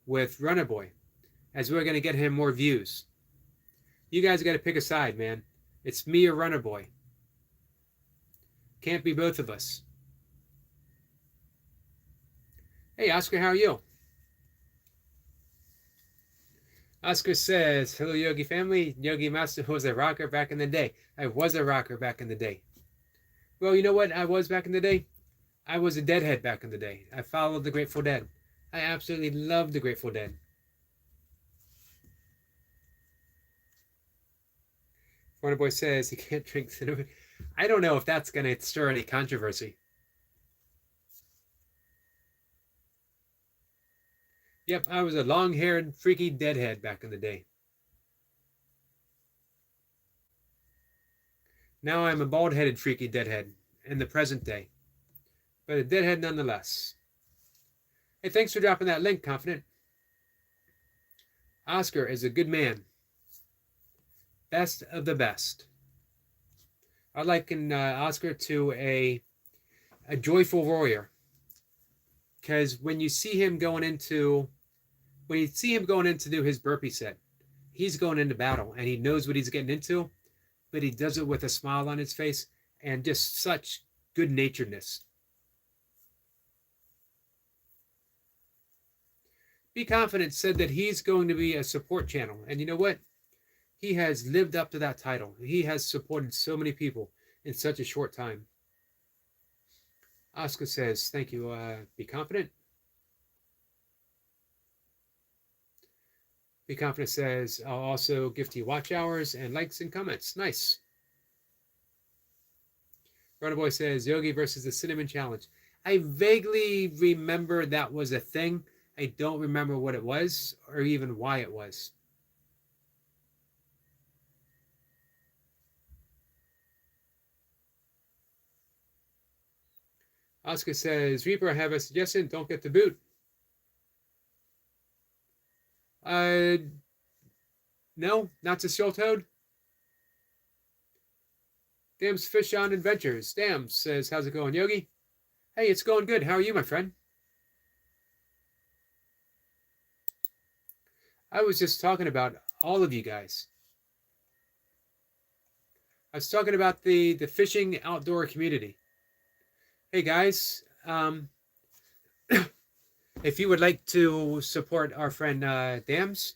with Runner Boy, as we're going to get him more views. You guys got to pick a side, man. It's me or Runner Boy. Can't be both of us. Hey, Oscar, how are you? Oscar says, hello, Yogi family. Yogi Master was a rocker back in the day. I was a rocker back in the day. Well, you know what I was back in the day? I was a Deadhead back in the day. I followed the Grateful Dead. I absolutely loved the Grateful Dead. Warner Boy says he can't drink cinnamon. I don't know if that's going to stir any controversy. Yep, I was a long-haired, freaky deadhead back in the day. Now I'm a bald-headed, freaky deadhead in the present day. But a deadhead nonetheless. Hey, thanks for dropping that link, Confident. Oscar is a good man. Best of the best. I liken Oscar to a a joyful warrior. Because when you see him going into do his burpee set, he's going into battle and he knows what he's getting into, but he does it with a smile on his face and just such good naturedness. Be Confident said that he's going to be a support channel. And you know what? He has lived up to that title. He has supported so many people in such a short time. Oscar says, thank you, Be Confident. Be Confident says, I'll also gift you watch hours and likes and comments. Nice. Runnerboy says, Yogi versus the Cinnamon Challenge. I vaguely remember that was a thing. I don't remember what it was or even why it was. Oscar says, Reaper, I have a suggestion. Don't get the boot. No, not to Shoal Toad. Dam's Fish on Adventures. Dam says, how's it going, Yogi? Hey, it's going good. How are you, my friend? I was just talking about all of you guys. I was talking about the fishing outdoor community. Hey, guys. If you would like to support our friend Dams,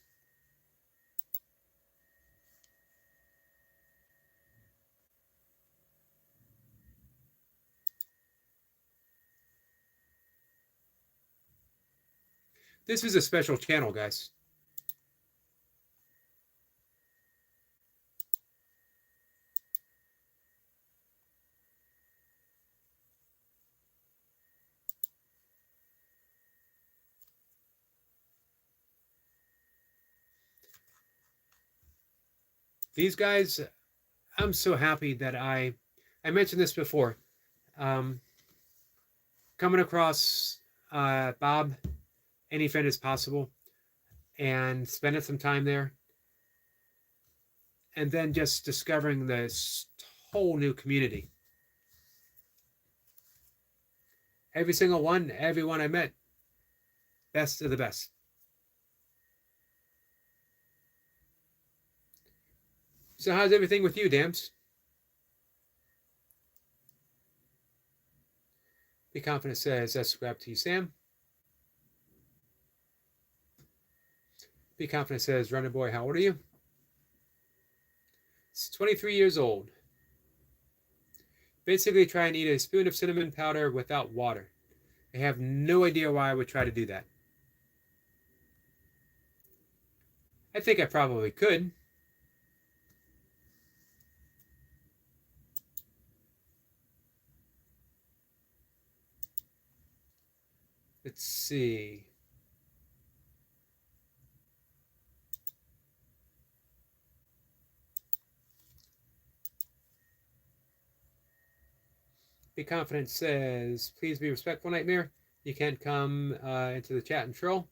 this is a special channel, guys. These guys, I'm so happy that I mentioned this before. Coming across Bob any friend as possible and spending some time there, and then just discovering this whole new community. Every single one, everyone I met, best of the best. So how's everything with you, Dams? Be Confident says, that's subscribe to you, Sam. Be Confident says, Runner Boy, how old are you? It's 23 years old. Basically try and eat a spoon of cinnamon powder without water. I have no idea why I would try to do that. I think I probably could. Let's see. Be Confident says, please be respectful, Nightmare. You can't come into the chat and troll.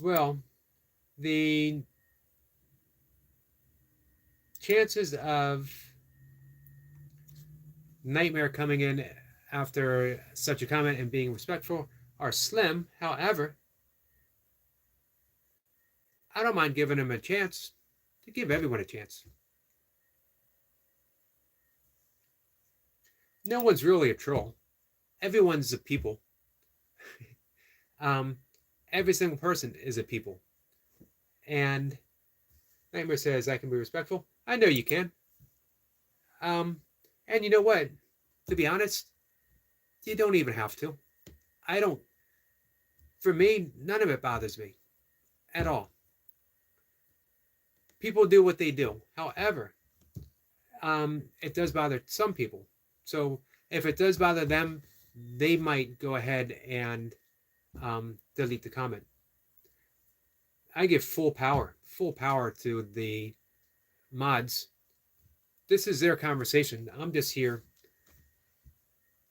Well, the chances of Nightmare coming in after such a comment and being respectful are slim. However, I don't mind giving him a chance to give everyone a chance. No one's really a troll. Everyone's a people. Every single person is a people. And Nightmare says, I can be respectful. I know you can. And you know what? To be honest, you don't even have to. I don't. For me, none of it bothers me at all. People do what they do. However, it does bother some people. So if it does bother them, they might go ahead and delete the comment. I give full power to the mods. This is their conversation. I'm just here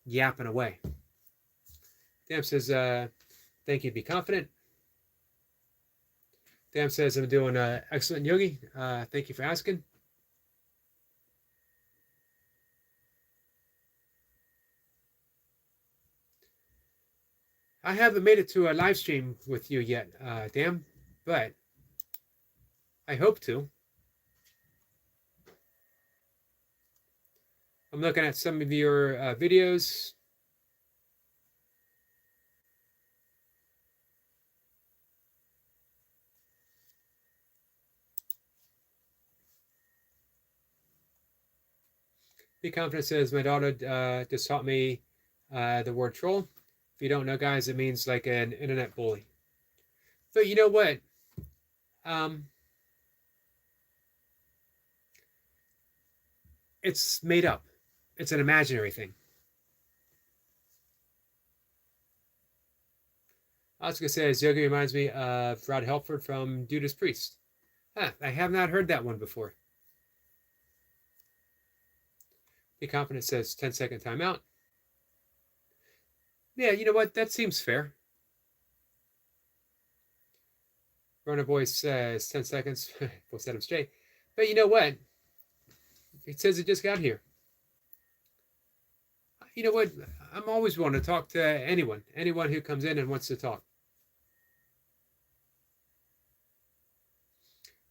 yapping away. Dam says, thank you, Be Confident. Dam says, I'm doing excellent, Yogi. Thank you for asking. I haven't made it to a live stream with you yet, Dan, but I hope to. I'm looking at some of your videos. Be Confident says, my daughter just taught me the word troll. If you don't know, guys, it means like an internet bully. But you know what? It's made up. It's an imaginary thing. Oscar says, Yogi reminds me of Rod Helford from Judas Priest. Huh, I have not heard that one before. Be Confident says 10-second timeout. Yeah, you know what? That seems fair. Runner Boy says 10 seconds. We'll set him straight. But you know what? It says it just got here. You know what? I'm always willing to talk to anyone who comes in and wants to talk.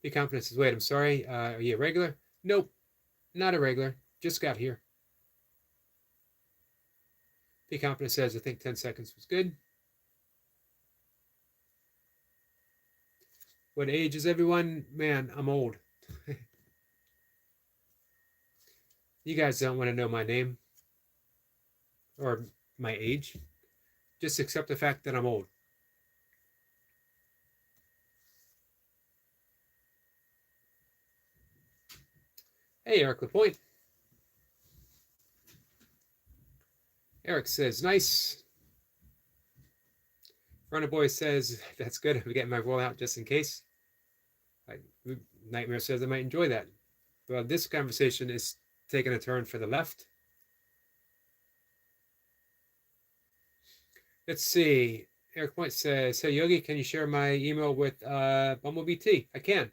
Be Confident says, wait, I'm sorry. Are you a regular? Nope, not a regular. Just got here. Be Confident says, I think 10 seconds was good. What age is everyone? Man, I'm old. You guys don't want to know my name or my age. Just accept the fact that I'm old. Hey, Eric LaPointe. Eric says, nice. Runner Boy says, that's good. I'm getting my roll out just in case. Nightmare says I might enjoy that. Well, this conversation is taking a turn for the left. Let's see. Eric Point says, hey, Yogi, can you share my email with Bumblebee T? I can.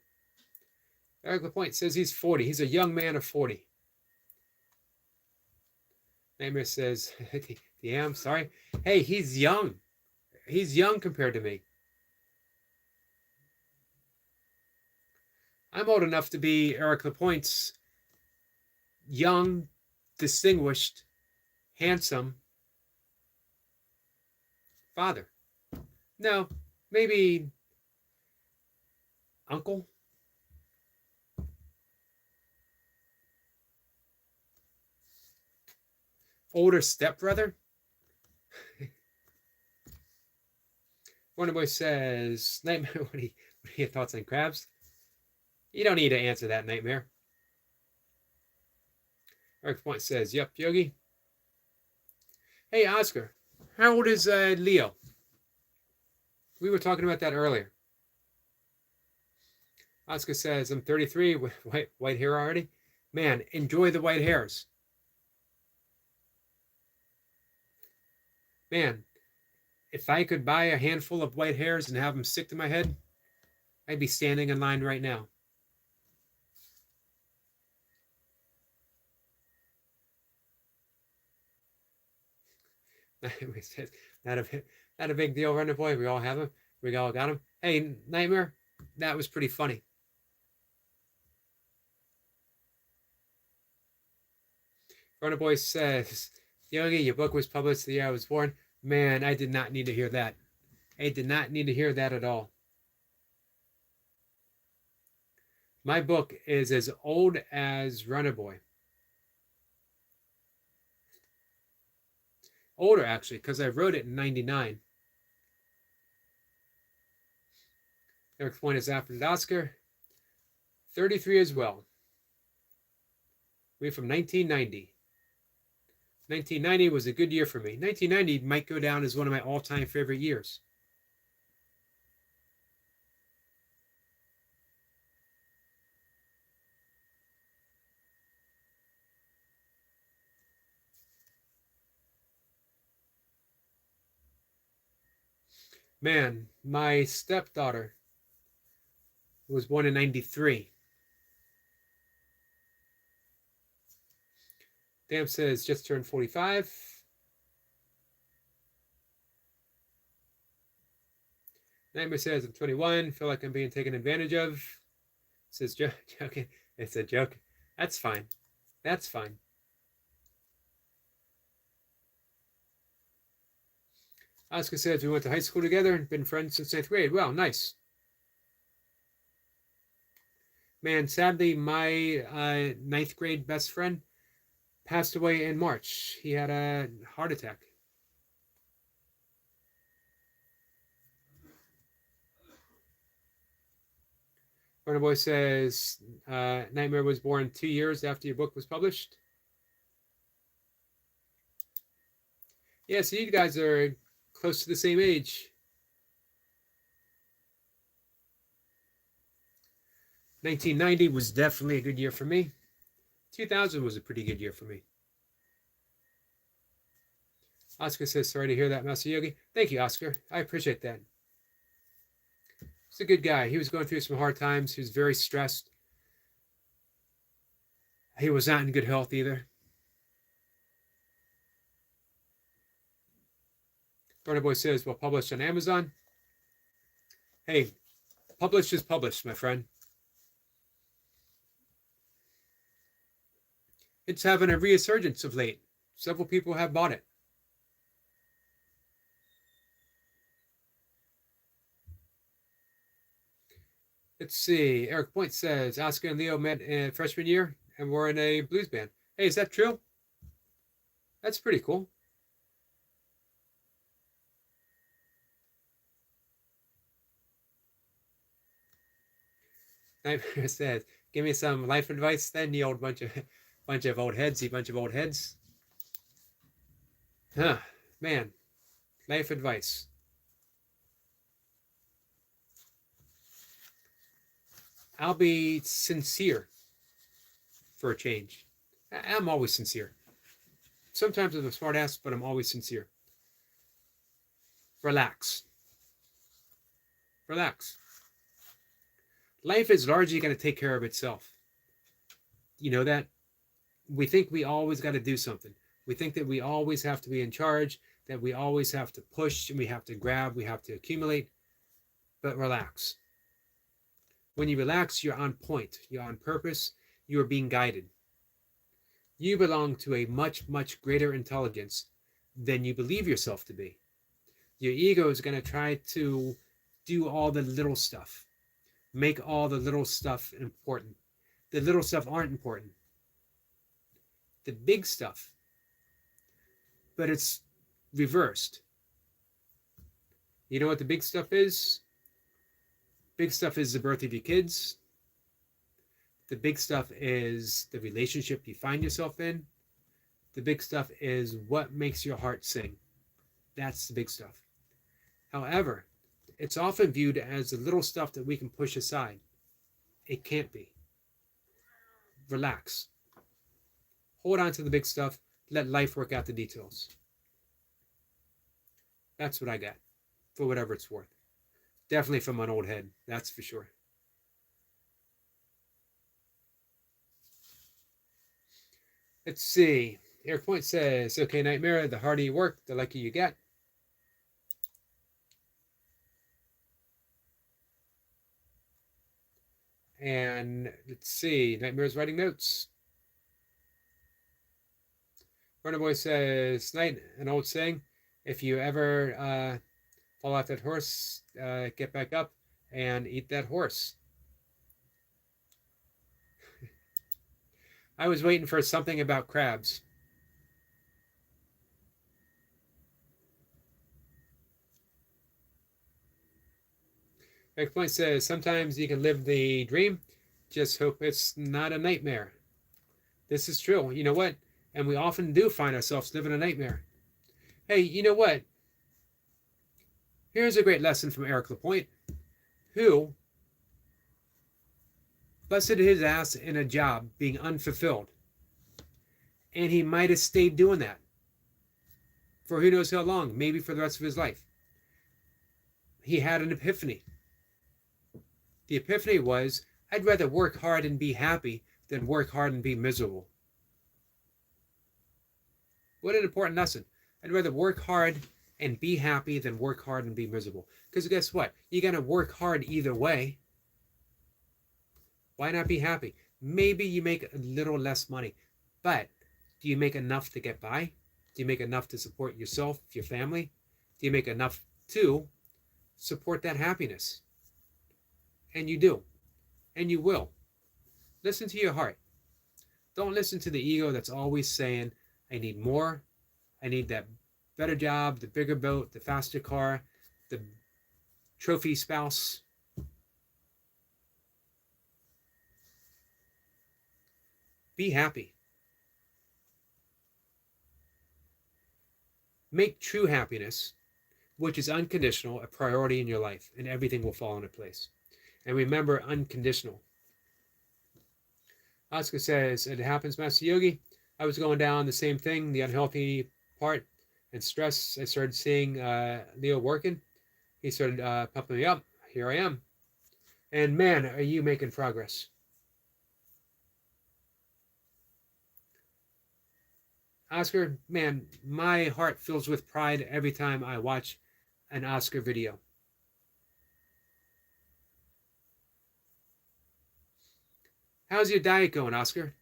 Eric LaPointe says he's 40. He's a young man of 40. Nightmare says, yeah, I'm sorry. Hey, he's young. He's young compared to me. I'm old enough to be Eric LaPointe's young, distinguished, handsome father. No, maybe uncle. Older stepbrother. Wonderboy says, Nightmare, what are your thoughts on crabs? You don't need to answer that, Nightmare. Eric Point says, yep, Yogi. Hey, Oscar, how old is Leo? We were talking about that earlier. Oscar says, I'm 33 with white hair already. Man, enjoy the white hairs. Man, if I could buy a handful of white hairs and have them stick to my head, I'd be standing in line right now. Not a big deal, Runner Boy. We all have them. We all got them. Hey, Nightmare, that was pretty funny. Runner Boy says, Yogi, your book was published the year I was born. Man, I did not need to hear that. I did not need to hear that at all. My book is as old as Runner Boy. Older, actually, because I wrote it in 99. Eric Point is after the Oscar. 33 as well. We're from 1990. 1990 was a good year for me. 1990 might go down as one of my all-time favorite years. Man, my stepdaughter was born in 93. Damn says just turned 45. Nightmare says, I'm 21, feel like I'm being taken advantage of. Says, joking. It's a joke. That's fine. That's fine. Oscar says, we went to high school together and been friends since 8th grade. Well, nice. Man, sadly, my 9th grade best friend passed away in March. He had a heart attack. Burner Boy says, Nightmare was born 2 years after your book was published. Yeah, so you guys are close to the same age. 1990 was definitely a good year for me. 2000 was a pretty good year for me. Oscar says, sorry to hear that, Master Yogi. Thank you, Oscar. I appreciate that. He's a good guy. He was going through some hard times. He was very stressed. He was not in good health either. Burner Boy says, well, published on Amazon. Hey, published is published, my friend. It's having a resurgence of late. Several people have bought it. Let's see. Eric Point says, Oscar and Leo met in freshman year and were in a blues band. Hey, is that true? That's pretty cool. Nightmare says, give me some life advice then, you old bunch of old heads, you bunch of old heads. Huh, man. Life advice. I'll be sincere for a change. I'm always sincere. Sometimes I'm a smart ass, but I'm always sincere. Relax. Relax. Life is largely going to take care of itself. You know that? We think we always got to do something. We think that we always have to be in charge, that we always have to push, and we have to grab, we have to accumulate. But relax. When you relax, you're on point. You're on purpose. You are being guided. You belong to a much, much greater intelligence than you believe yourself to be. Your ego is going to try to do all the little stuff. Make all the little stuff important. The little stuff aren't important. The big stuff. But it's reversed. You know what the big stuff is? Big stuff is the birth of your kids. The big stuff is the relationship you find yourself in. The big stuff is what makes your heart sing. That's the big stuff. However, it's often viewed as the little stuff that we can push aside. It can't be. Relax. Hold on to the big stuff. Let life work out the details. That's what I got, for whatever it's worth. Definitely from an old head, that's for sure. Let's see. Eric Point says, okay, Nightmare, the harder you work, the luckier you get. And let's see, Nightmare's writing notes. Runner Boy says, Night, an old saying, if you ever fall off that horse, get back up and eat that horse. I was waiting for something about crabs. Eric Point says, sometimes you can live the dream, just hope it's not a nightmare. This is true. You know what? And we often do find ourselves living a nightmare. Hey, you know what? Here's a great lesson from Eric LaPointe, who busted his ass in a job being unfulfilled. And he might have stayed doing that for who knows how long, maybe for the rest of his life. He had an epiphany. The epiphany was, I'd rather work hard and be happy than work hard and be miserable. What an important lesson. I'd rather work hard and be happy than work hard and be miserable. Because guess what? You're going to work hard either way. Why not be happy? Maybe you make a little less money, but do you make enough to get by? Do you make enough to support yourself, your family? Do you make enough to support that happiness? And you do. And you will. Listen to your heart. Don't listen to the ego that's always saying, I need more. I need that better job, the bigger boat, the faster car, the trophy spouse. Be happy. Make true happiness, which is unconditional, a priority in your life, and everything will fall into place. And remember, unconditional. Oscar says, it happens, Master Yogi. I was going down the same thing, the unhealthy part and stress. I started seeing Leo working. He started pumping me up. Here I am. And man, are you making progress. Oscar, man, my heart fills with pride every time I watch an Oscar video. How's your diet going, Oscar?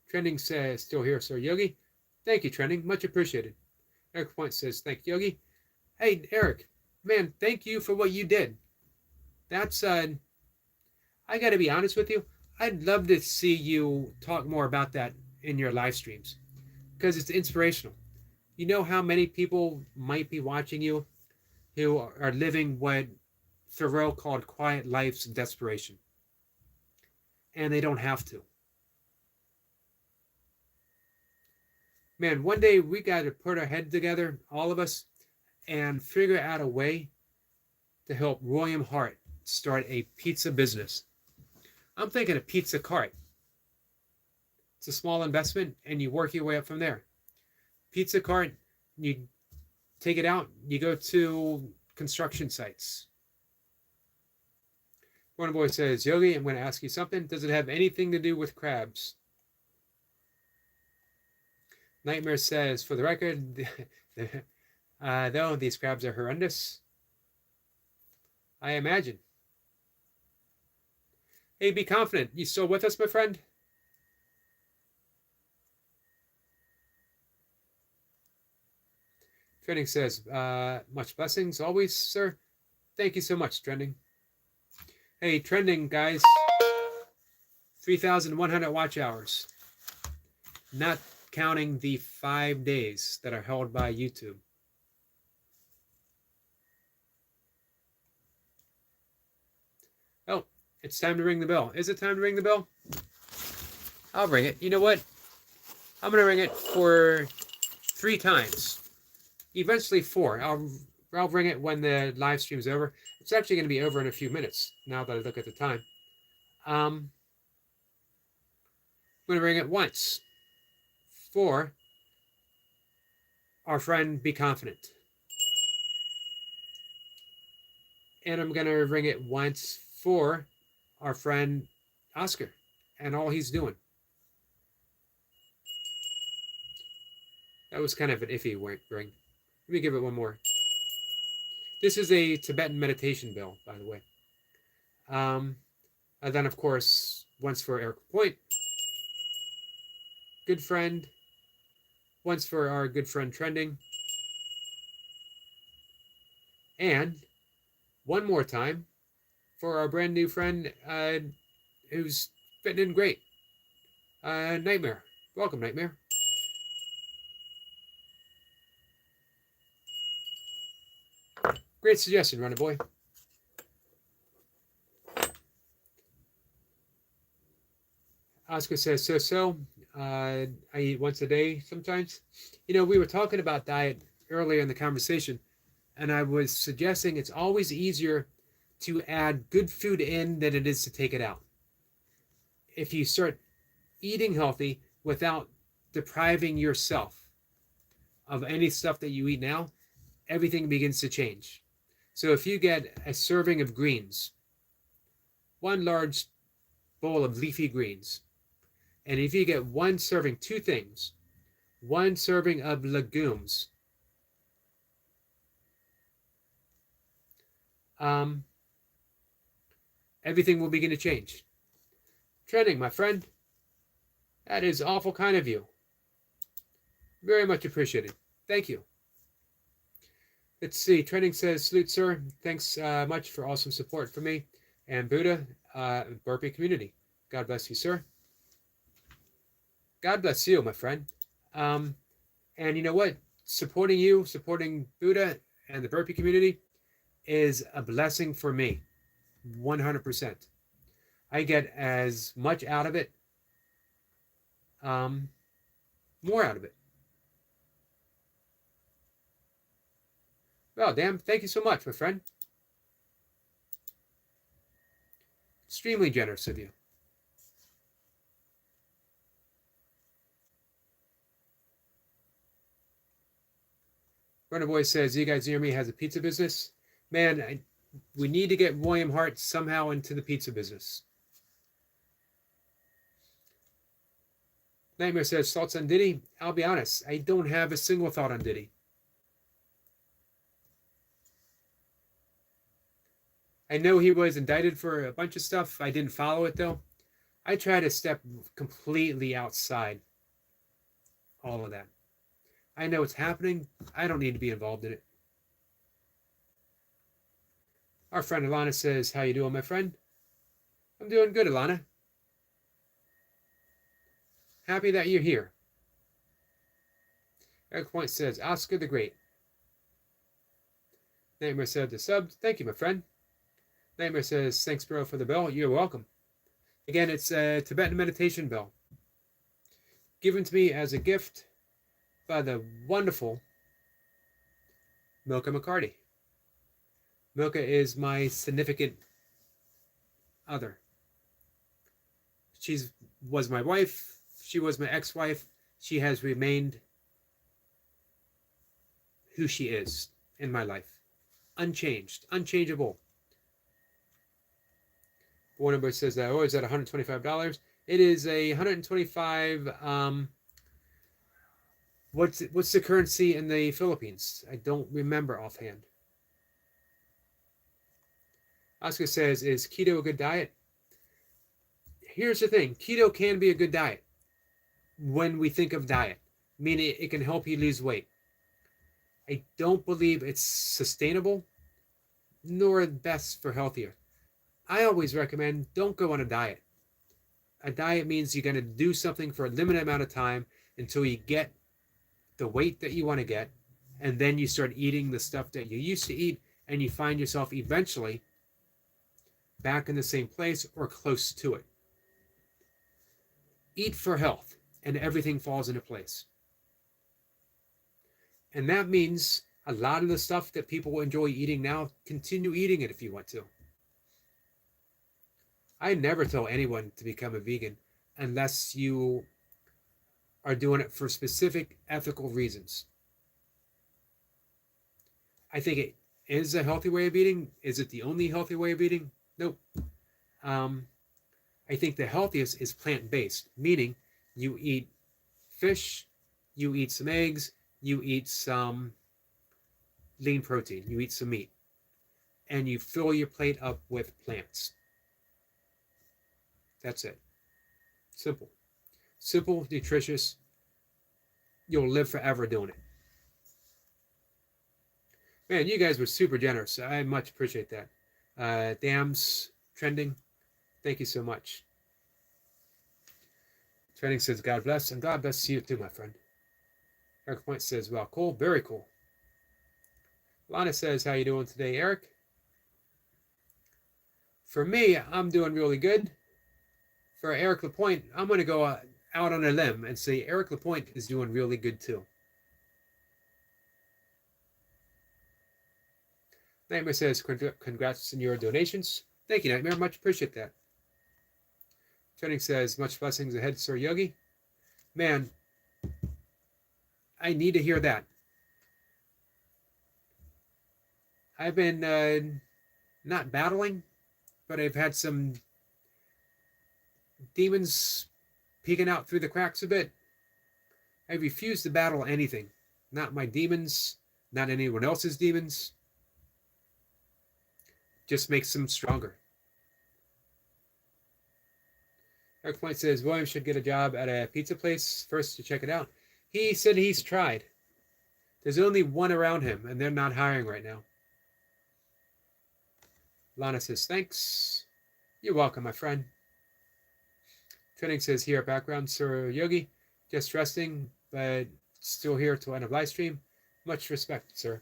Trending says, still here, Sir Yogi. Thank you, Trending. Much appreciated. Eric Point says, thank you, Yogi. Hey, Eric, man, thank you for what you did. That's, I got to be honest with you. I'd love to see you talk more about that in your live streams because it's inspirational. You know how many people might be watching you who are living what Thoreau called quiet lives of desperation. And they don't have to. Man, one day we got to put our head together, all of us, and figure out a way to help William Hart start a pizza business. I'm thinking a pizza cart. It's a small investment, and you work your way up from there. Pizza cart, you take it out, you go to construction sites. One boy says, Yogi, I'm going to ask you something. Does it have anything to do with crabs? Nightmare says, for the record, though, these crabs are horrendous. I imagine. Hey, be confident. You still with us, my friend? Trending says, much blessings always, sir. Thank you so much, Trending. Hey, Trending, guys. 3,100 watch hours. Not counting the 5 days that are held by YouTube. Oh, it's time to ring the bell. Is it time to ring the bell? I'll ring it. You know what? I'm going to ring it for 3 times. Eventually 4. I'll ring it when the live stream's over. It's actually going to be over in a few minutes, now that I look at the time. I'm going to ring it once for our friend Be Confident. And I'm going to ring it once for our friend Oscar and all he's doing. That was kind of an iffy ring. Let me give it one more. This is a Tibetan meditation bell, by the way. And then, of course, once for Eric Point. Good friend. Once for our good friend Trending. And one more time for our brand new friend who's fitting in great. Nightmare. Welcome, Nightmare. Great suggestion, Runner Boy. Oscar says, so. I eat once a day sometimes. You know, we were talking about diet earlier in the conversation, and I was suggesting it's always easier to add good food in than it is to take it out. If you start eating healthy without depriving yourself of any stuff that you eat now, everything begins to change. So if you get a serving of greens, one large bowl of leafy greens, and if you get one serving, 2 things, one serving of legumes, um, everything will begin to change. Trending, my friend, that is awful kind of you. Very much appreciated. Thank you. Let's see. Trending says, salute, sir. Thanks much for awesome support for me and Buddha, Burpee community. God bless you, sir. God bless you, my friend. And you know what? Supporting you, supporting Buddha and the Burpee community is a blessing for me. 100%. I get as much out of it, more out of it. Well, damn, thank you so much, my friend. Extremely generous of you. Runner Boy says, you guys near me has a pizza business. Man, we need to get William Hart somehow into the pizza business. Nightmare says, thoughts on Diddy? I'll be honest, I don't have a single thought on Diddy. I know he was indicted for a bunch of stuff. I didn't follow it, though. I try to step completely outside all of that. I know it's happening. I don't need to be involved in it. Our friend Alana says, how you doing, my friend? I'm doing good, Alana. Happy that you're here. Eric Point says, Oscar the Great. Nightmare said the sub. Thank you, my friend. Nightmare says, thanks, bro, for the bell. You're welcome. Again, it's a Tibetan meditation bell given to me as a gift by the wonderful Milka McCarty. Milka is my significant other. She was my wife. She was my ex-wife. She has remained who she is in my life. Unchanged. Unchangeable. Warner says that, oh, is that $125? It is a $125. What's the currency in the Philippines? I don't remember offhand. Oscar says, is keto a good diet? Here's the thing. Keto can be a good diet when we think of diet, meaning it can help you lose weight. I don't believe it's sustainable nor best for healthier. I always recommend don't go on a diet. A diet means you're going to do something for a limited amount of time until you get the weight that you want to get, and then you start eating the stuff that you used to eat, and you find yourself eventually back in the same place or close to it. Eat for health, and everything falls into place. And that means a lot of the stuff that people enjoy eating now, continue eating it if you want to. I never tell anyone to become a vegan unless you are doing it for specific ethical reasons. I think it is a healthy way of eating. Is it the only healthy way of eating? Nope. I think the healthiest is plant-based, meaning you eat fish, you eat some eggs, you eat some lean protein, you eat some meat, and you fill your plate up with plants. That's it. Simple. Simple, nutritious. You'll live forever doing it. Man, you guys were super generous. I much appreciate that. Dams trending. Thank you so much. Trending says, God bless, and God bless you too, my friend. Eric Point says, well, cool, very cool. Lana says, how you doing today, Eric? For me, I'm doing really good. For Eric Lapointe, I'm going to go out on a limb and say Eric Lapointe is doing really good too. Nightmare says, congrats on your donations. Thank you, Nightmare. Much appreciate that. Trending says, much blessings ahead, Sir Yogi. Man, I need to hear that. I've been not battling, but I've had some demons peeking out through the cracks a bit. I refuse to battle anything. Not my demons, not anyone else's demons. just makes them stronger. Eric Point says William should get a job at a pizza place first to check it out. He said he's tried. There's only one around him, and they're not hiring right now. Lana says, thanks. You're welcome, my friend. Trending says, here, background, Sir Yogi. Just resting, but still here till end of live stream. Much respect, sir.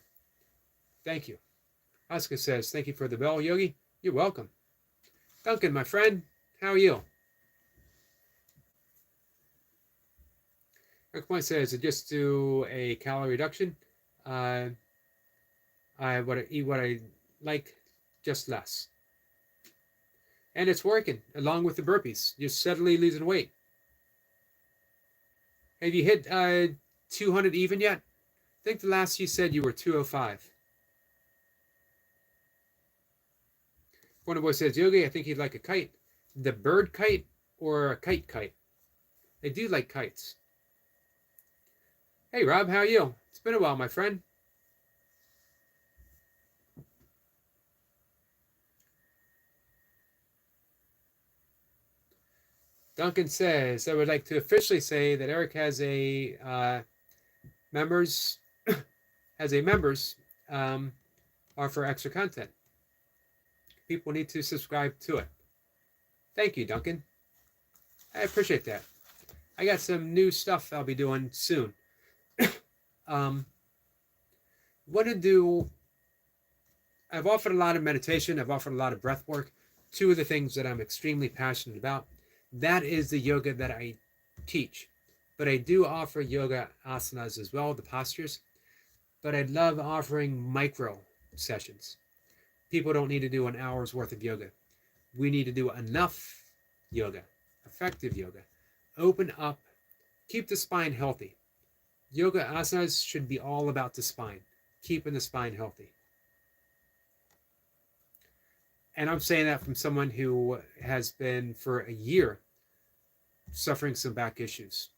Thank you. Asuka says, thank you for the bell, Yogi. You're welcome. Duncan, my friend, how are you? Eric Point says, just do a calorie reduction. I want to eat what I like, just less. And it's working, along with the burpees. You're steadily losing weight. Have you hit 200 even yet? I think the last you said you were 205. Wonder Boy says, Yogi, I think he'd like a kite. The bird kite or a kite kite? They do like kites. Hey, Rob, how are you? It's been a while, my friend. Duncan says, I would like to officially say that Eric has a members offer extra content. People need to subscribe to it. Thank you, Duncan. I appreciate that. I got some new stuff I'll be doing soon. I've offered a lot of meditation. I've offered a lot of breath work. Two of the things that I'm extremely passionate about. That is the yoga that I teach. But I do offer yoga asanas as well, the postures. But I love offering micro sessions. People don't need to do an hour's worth of yoga. We need to do enough yoga, effective yoga. Open up, keep the spine healthy. Yoga asanas should be all about the spine, keeping the spine healthy. And I'm saying that from someone who has been for a year suffering some back issues.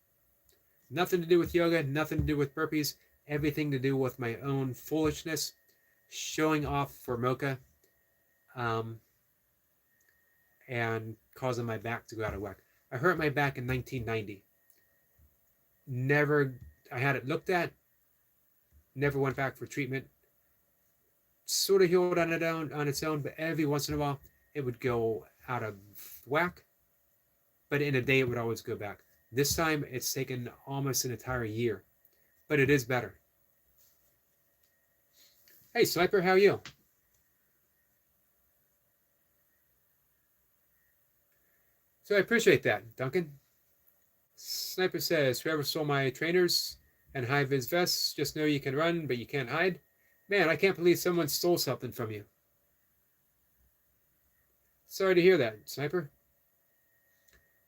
Nothing to do with yoga, nothing to do with burpees, everything to do with my own foolishness, showing off for Mocha, and causing my back to go out of whack. I hurt my back in 1990. I had it looked at, never went back for treatment. Sort of healed on its own, but every once in a while it would go out of whack. But in a day it would always go back. This time it's taken almost an entire year, but it is better. Hey, Sniper, how are you? So I appreciate that, Duncan. Sniper says, whoever stole my trainers and high-vis vests, just know you can run, but you can't hide. Man, I can't believe someone stole something from you. Sorry to hear that, Sniper.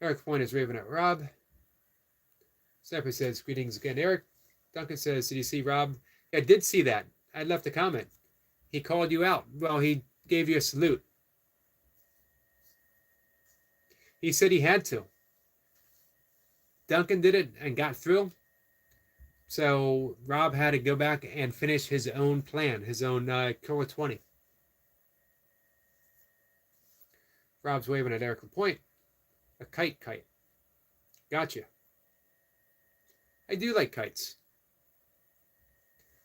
Eric Point is raving at Rob. Sniper says, greetings again, Eric. Duncan says, did you see Rob? Yeah, I did see that. I left a comment. He called you out. Well, he gave you a salute. He said he had to. Duncan did it and got through. So Rob had to go back and finish his own plan, his own Killer 20. Rob's waving at Eric Point. A kite. Gotcha. I do like kites.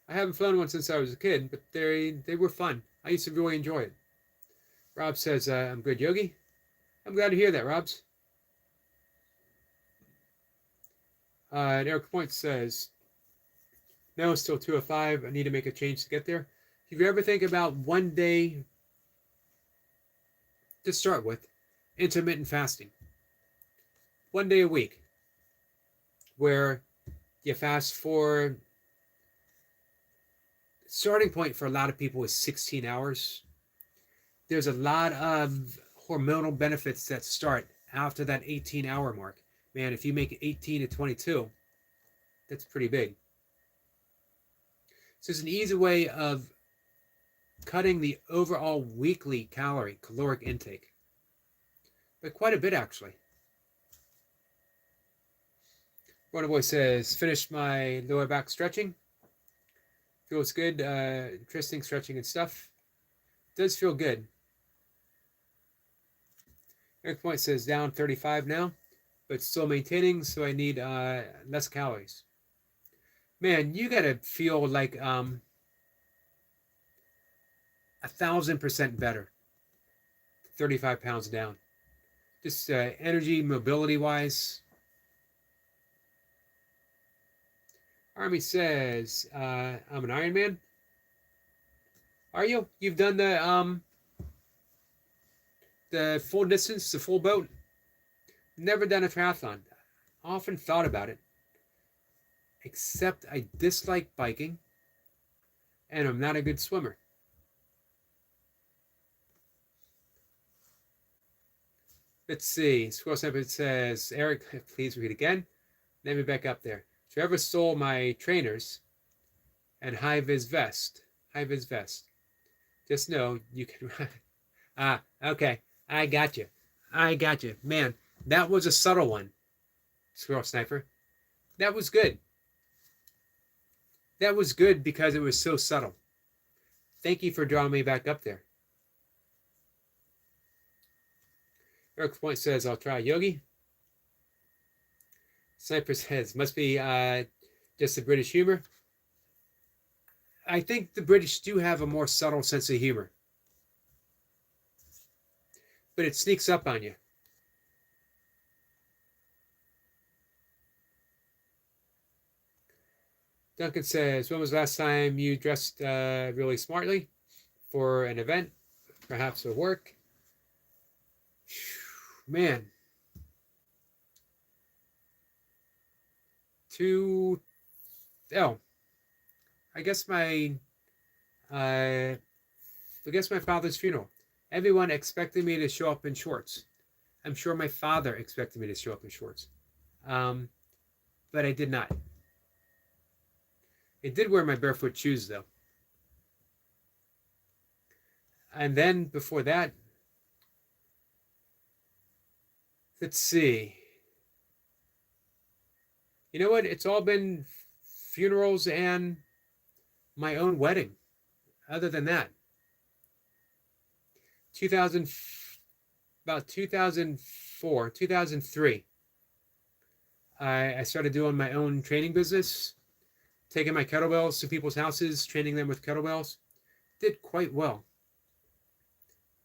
I haven't flown one since I was a kid, but they were fun. I used to really enjoy it. Rob says, I'm good, Yogi. I'm glad to hear that, Robs. And Eric Point says, no, it's still 205. I need to make a change to get there. If you ever think about one day to start with, intermittent fasting. 1 day a week where you fast for, starting point for a lot of people is 16 hours. There's a lot of hormonal benefits that start after that 18-hour mark. Man, if you make it 18 to 22, that's pretty big. So it's an easy way of cutting the overall weekly caloric intake. But quite a bit, actually. Wonder Boy says, finished my lower back stretching. Feels good. Interesting stretching and stuff. Does feel good. Eric Point says down 35 now, but still maintaining, so I need less calories. Man, you gotta feel like 1,000% better. 35 pounds down. Just energy, mobility wise. Army says, I'm an Ironman. Are you? You've done the full distance, the full boat? Never done a triathlon. Often thought about it. Except I dislike biking and I'm not a good swimmer. Let's see. Squirrel Sniper says, Eric, please read again. Let me back up there. Trevor stole my trainers and high-vis vest. High-vis vest. Just know you can... okay. I got you. I got you. Man, that was a subtle one, Squirrel Sniper. That was good. That was good because it was so subtle. Thank you for drawing me back up there. Eric Point says, I'll try yogi. Sniper says, must be just the British humor. I think the British do have a more subtle sense of humor. But it sneaks up on you. Duncan says, when was the last time you dressed really smartly for an event, perhaps for work? Man. I guess my father's funeral. Everyone expected me to show up in shorts. I'm sure my father expected me to show up in shorts. But I did not. I did wear my barefoot shoes though. And then before that, let's see. You know what? It's all been funerals and my own wedding. Other than that, about 2004, 2003, I started doing my own training business, taking my kettlebells to people's houses, training them with kettlebells. Did quite well.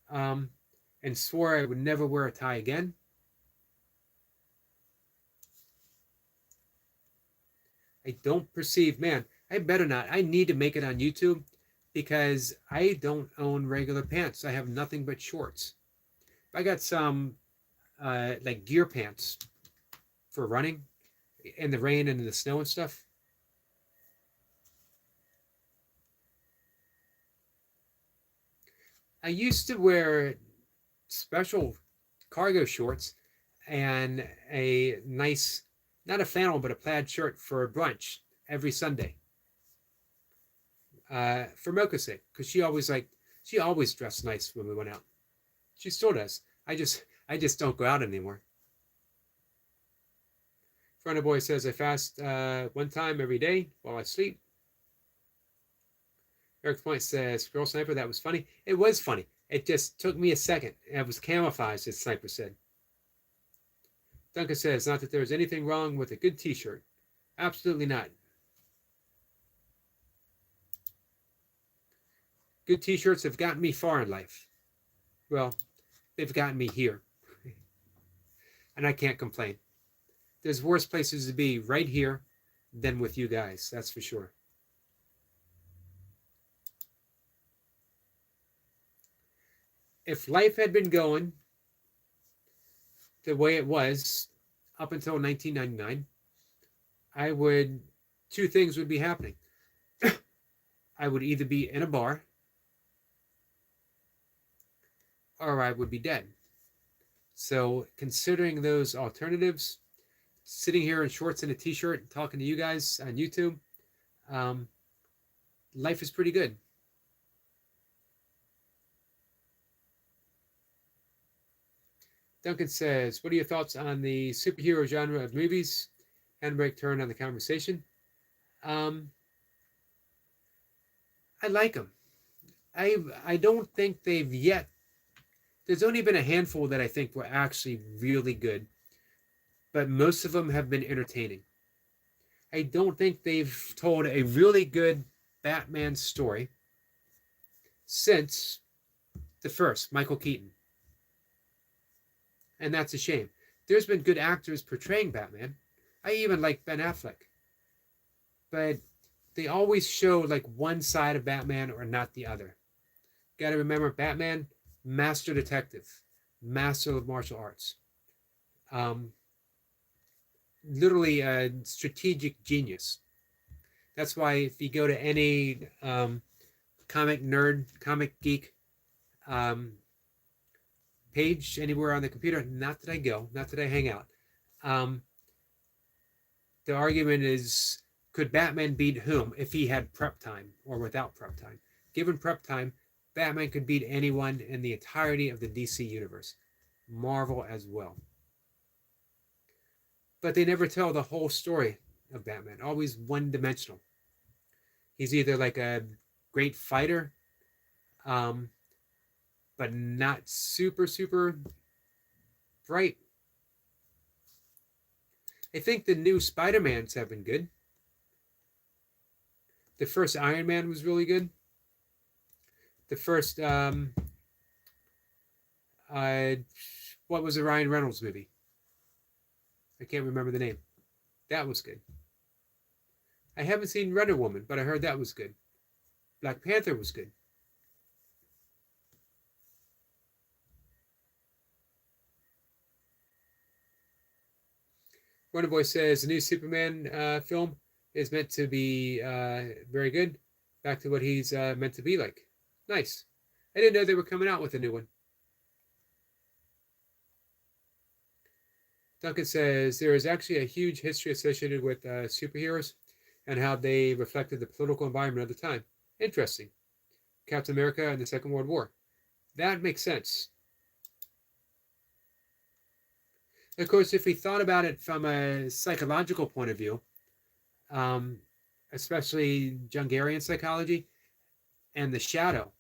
And swore I would never wear a tie again. I don't perceive, man, I better not. I need to make it on YouTube because I don't own regular pants. I have nothing but shorts. I got some like gear pants for running in the rain and in the snow and stuff. I used to wear special cargo shorts and a nice, not a flannel, but a plaid shirt for brunch every Sunday. For Mocha's sake, because she always dressed nice when we went out. She still does. I just don't go out anymore. Front boy says I fast one time every day while I sleep. Eric Point says, Girl Sniper, that was funny. It was funny. It just took me a second. It was camouflaged, as Sniper said. Duncan says, not that there's anything wrong with a good t-shirt. Absolutely not. Good t-shirts have gotten me far in life. Well, they've gotten me here. And I can't complain. There's worse places to be right here than with you guys. That's for sure. If life had been going the way it was up until 1999, two things would be happening. I would either be in a bar or I would be dead. So considering those alternatives, sitting here in shorts and a t-shirt talking to you guys on YouTube, life is pretty good. Duncan says, what are your thoughts on the superhero genre of movies? Handbrake turn on the conversation. I like them. I don't think they've yet. There's only been a handful that I think were actually really good, but most of them have been entertaining. I don't think they've told a really good Batman story since the first, Michael Keaton. And that's a shame. There's been good actors portraying Batman. I even like Ben Affleck. But they always show like one side of Batman or not the other. Got to remember, Batman, master detective, master of martial arts. Literally a strategic genius. That's why if you go to any comic nerd, comic geek page anywhere on the computer, not that I go, not that I hang out, the argument is, could Batman beat whom if he had prep time or without prep time? Given prep time, Batman could beat anyone in the entirety of the DC universe, Marvel as well. But they never tell the whole story of Batman, always one-dimensional. He's either like a great fighter, but not super, super bright. I think the new Spider-Mans have been good. The first Iron Man was really good. The first, what was the Ryan Reynolds movie? I can't remember the name. That was good. I haven't seen Wonder Woman, but I heard that was good. Black Panther was good. Wonder Boy says the new Superman film is meant to be very good. Back to what he's meant to be like. Nice. I didn't know they were coming out with a new one. Duncan says there is actually a huge history associated with superheroes and how they reflected the political environment of the time. Interesting. Captain America and the Second World War. That makes sense. Of course, if we thought about it from a psychological point of view, especially Jungarian psychology and the shadow,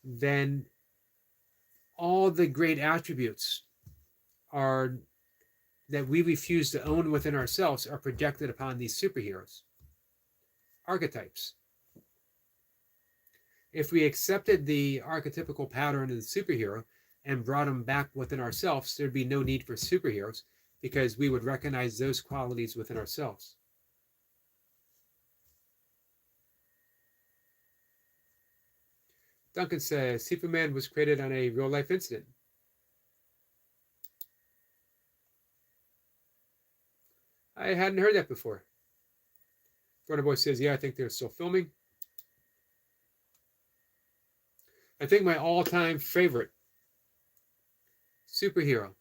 then all the great attributes are that we refuse to own within ourselves are projected upon these superheroes. Archetypes. If we accepted the archetypical pattern of the superhero and brought them back within ourselves, there'd be no need for superheroes because we would recognize those qualities within ourselves. Duncan says Superman was created on a real-life incident. I hadn't heard that before. Runner Boy says, yeah, I think they're still filming. I think my all-time favorite superhero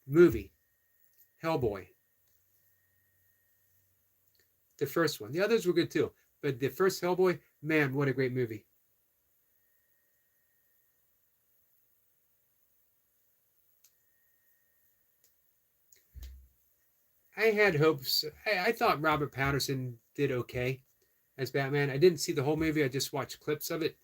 movie, Hellboy. The first one. The others were good too. But the first Hellboy, man, what a great movie. I had hopes. I thought Robert Pattinson did okay as Batman. I didn't see the whole movie. I just watched clips of it.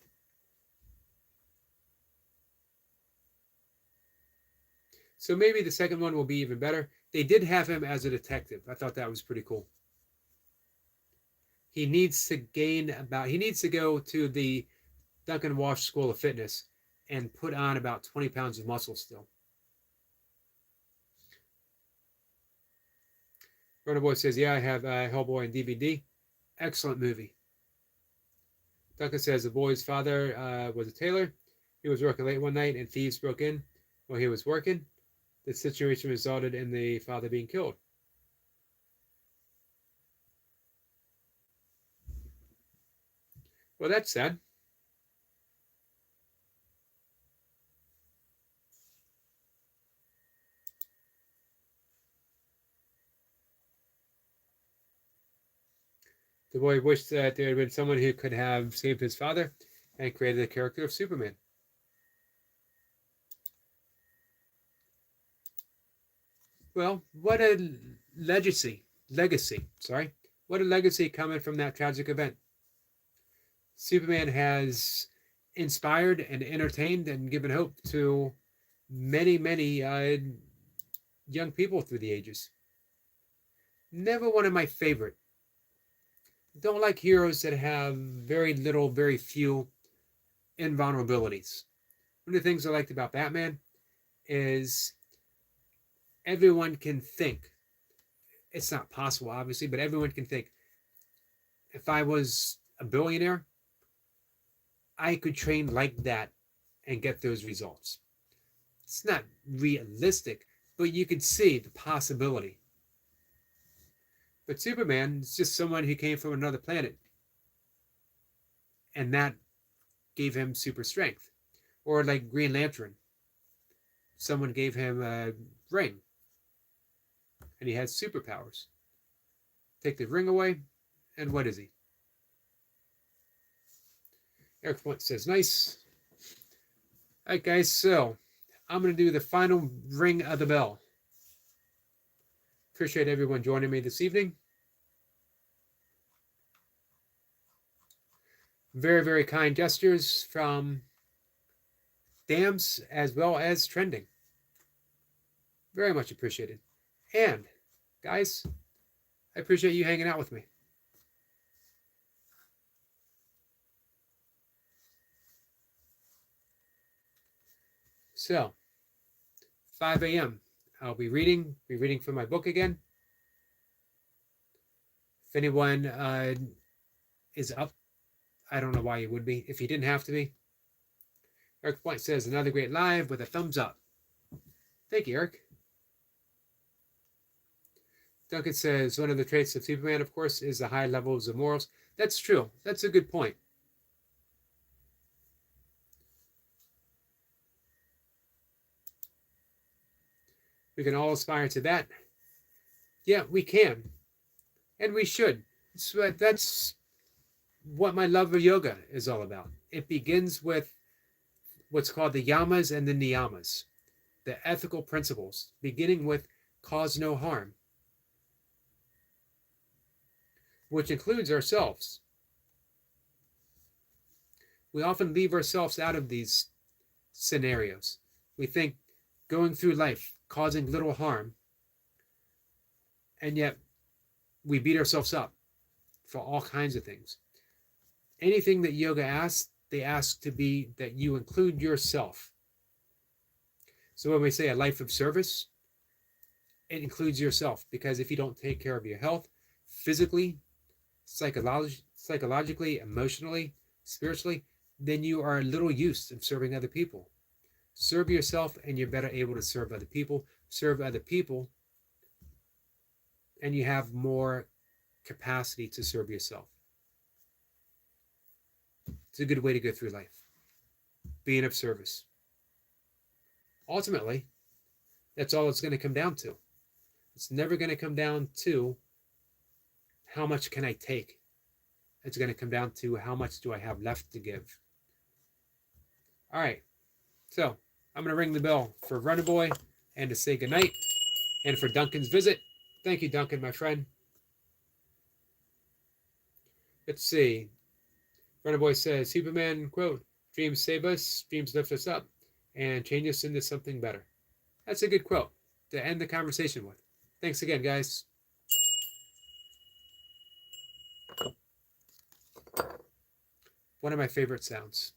So maybe the second one will be even better. They did have him as a detective. I thought that was pretty cool. He needs to go to the Duncan Walsh School of Fitness and put on about 20 pounds of muscle still. Runner Boy says, yeah, I have Hellboy on DVD. Excellent movie. Duncan says the boy's father was a tailor. He was working late one night and thieves broke in while he was working. The situation resulted in the father being killed. Well, that's sad. The boy wished that there had been someone who could have saved his father and created the character of Superman. Well, what a legacy. What a legacy coming from that tragic event. Superman has inspired and entertained and given hope to many, many young people through the ages. Never one of my favorite. Don't like heroes that have very little, very few invulnerabilities. One of the things I liked about Batman is everyone can think. It's not possible, obviously, but everyone can think. If I was a billionaire, I could train like that and get those results. It's not realistic, but you could see the possibility. But Superman is just someone who came from another planet, and that gave him super strength. Or like Green Lantern, someone gave him a ring, and he has superpowers. Take the ring away, and what is he? Eric Point says, nice. All right, guys, so I'm going to do the final ring of the bell. Appreciate everyone joining me this evening. Very, very kind gestures from Dams as well as Trending. Very much appreciated. And, guys, I appreciate you hanging out with me. So, 5 a.m. I'll be reading from my book again. If anyone is up, I don't know why you would be, if you didn't have to be. Eric Point says, another great live with a thumbs up. Thank you, Eric. Duncan says, one of the traits of Superman, of course, is the high levels of morals. That's true. That's a good point. We can all aspire to that. Yeah, we can. And we should. That's what my love of yoga is all about. It begins with what's called the yamas and the niyamas, the ethical principles, beginning with cause no harm, which includes ourselves. We often leave ourselves out of these scenarios. We think going through life, causing little harm, and yet we beat ourselves up for all kinds of things. Anything that yoga asks, they ask to be that you include yourself. So when we say a life of service, it includes yourself, because if you don't take care of your health, physically, psychologically, emotionally, spiritually, then you are little use of serving other people. Serve yourself and you're better able to serve other people. Serve other people and you have more capacity to serve yourself. It's a good way to go through life. Being of service. Ultimately, that's all it's going to come down to. It's never going to come down to how much can I take. It's going to come down to how much do I have left to give. All right. So I'm going to ring the bell for Runner Boy and to say goodnight. And for Duncan's visit. Thank you, Duncan, my friend. Let's see. Runner Boy says, Superman, quote, dreams save us, dreams lift us up, and change us into something better. That's a good quote to end the conversation with. Thanks again, guys. One of my favorite sounds.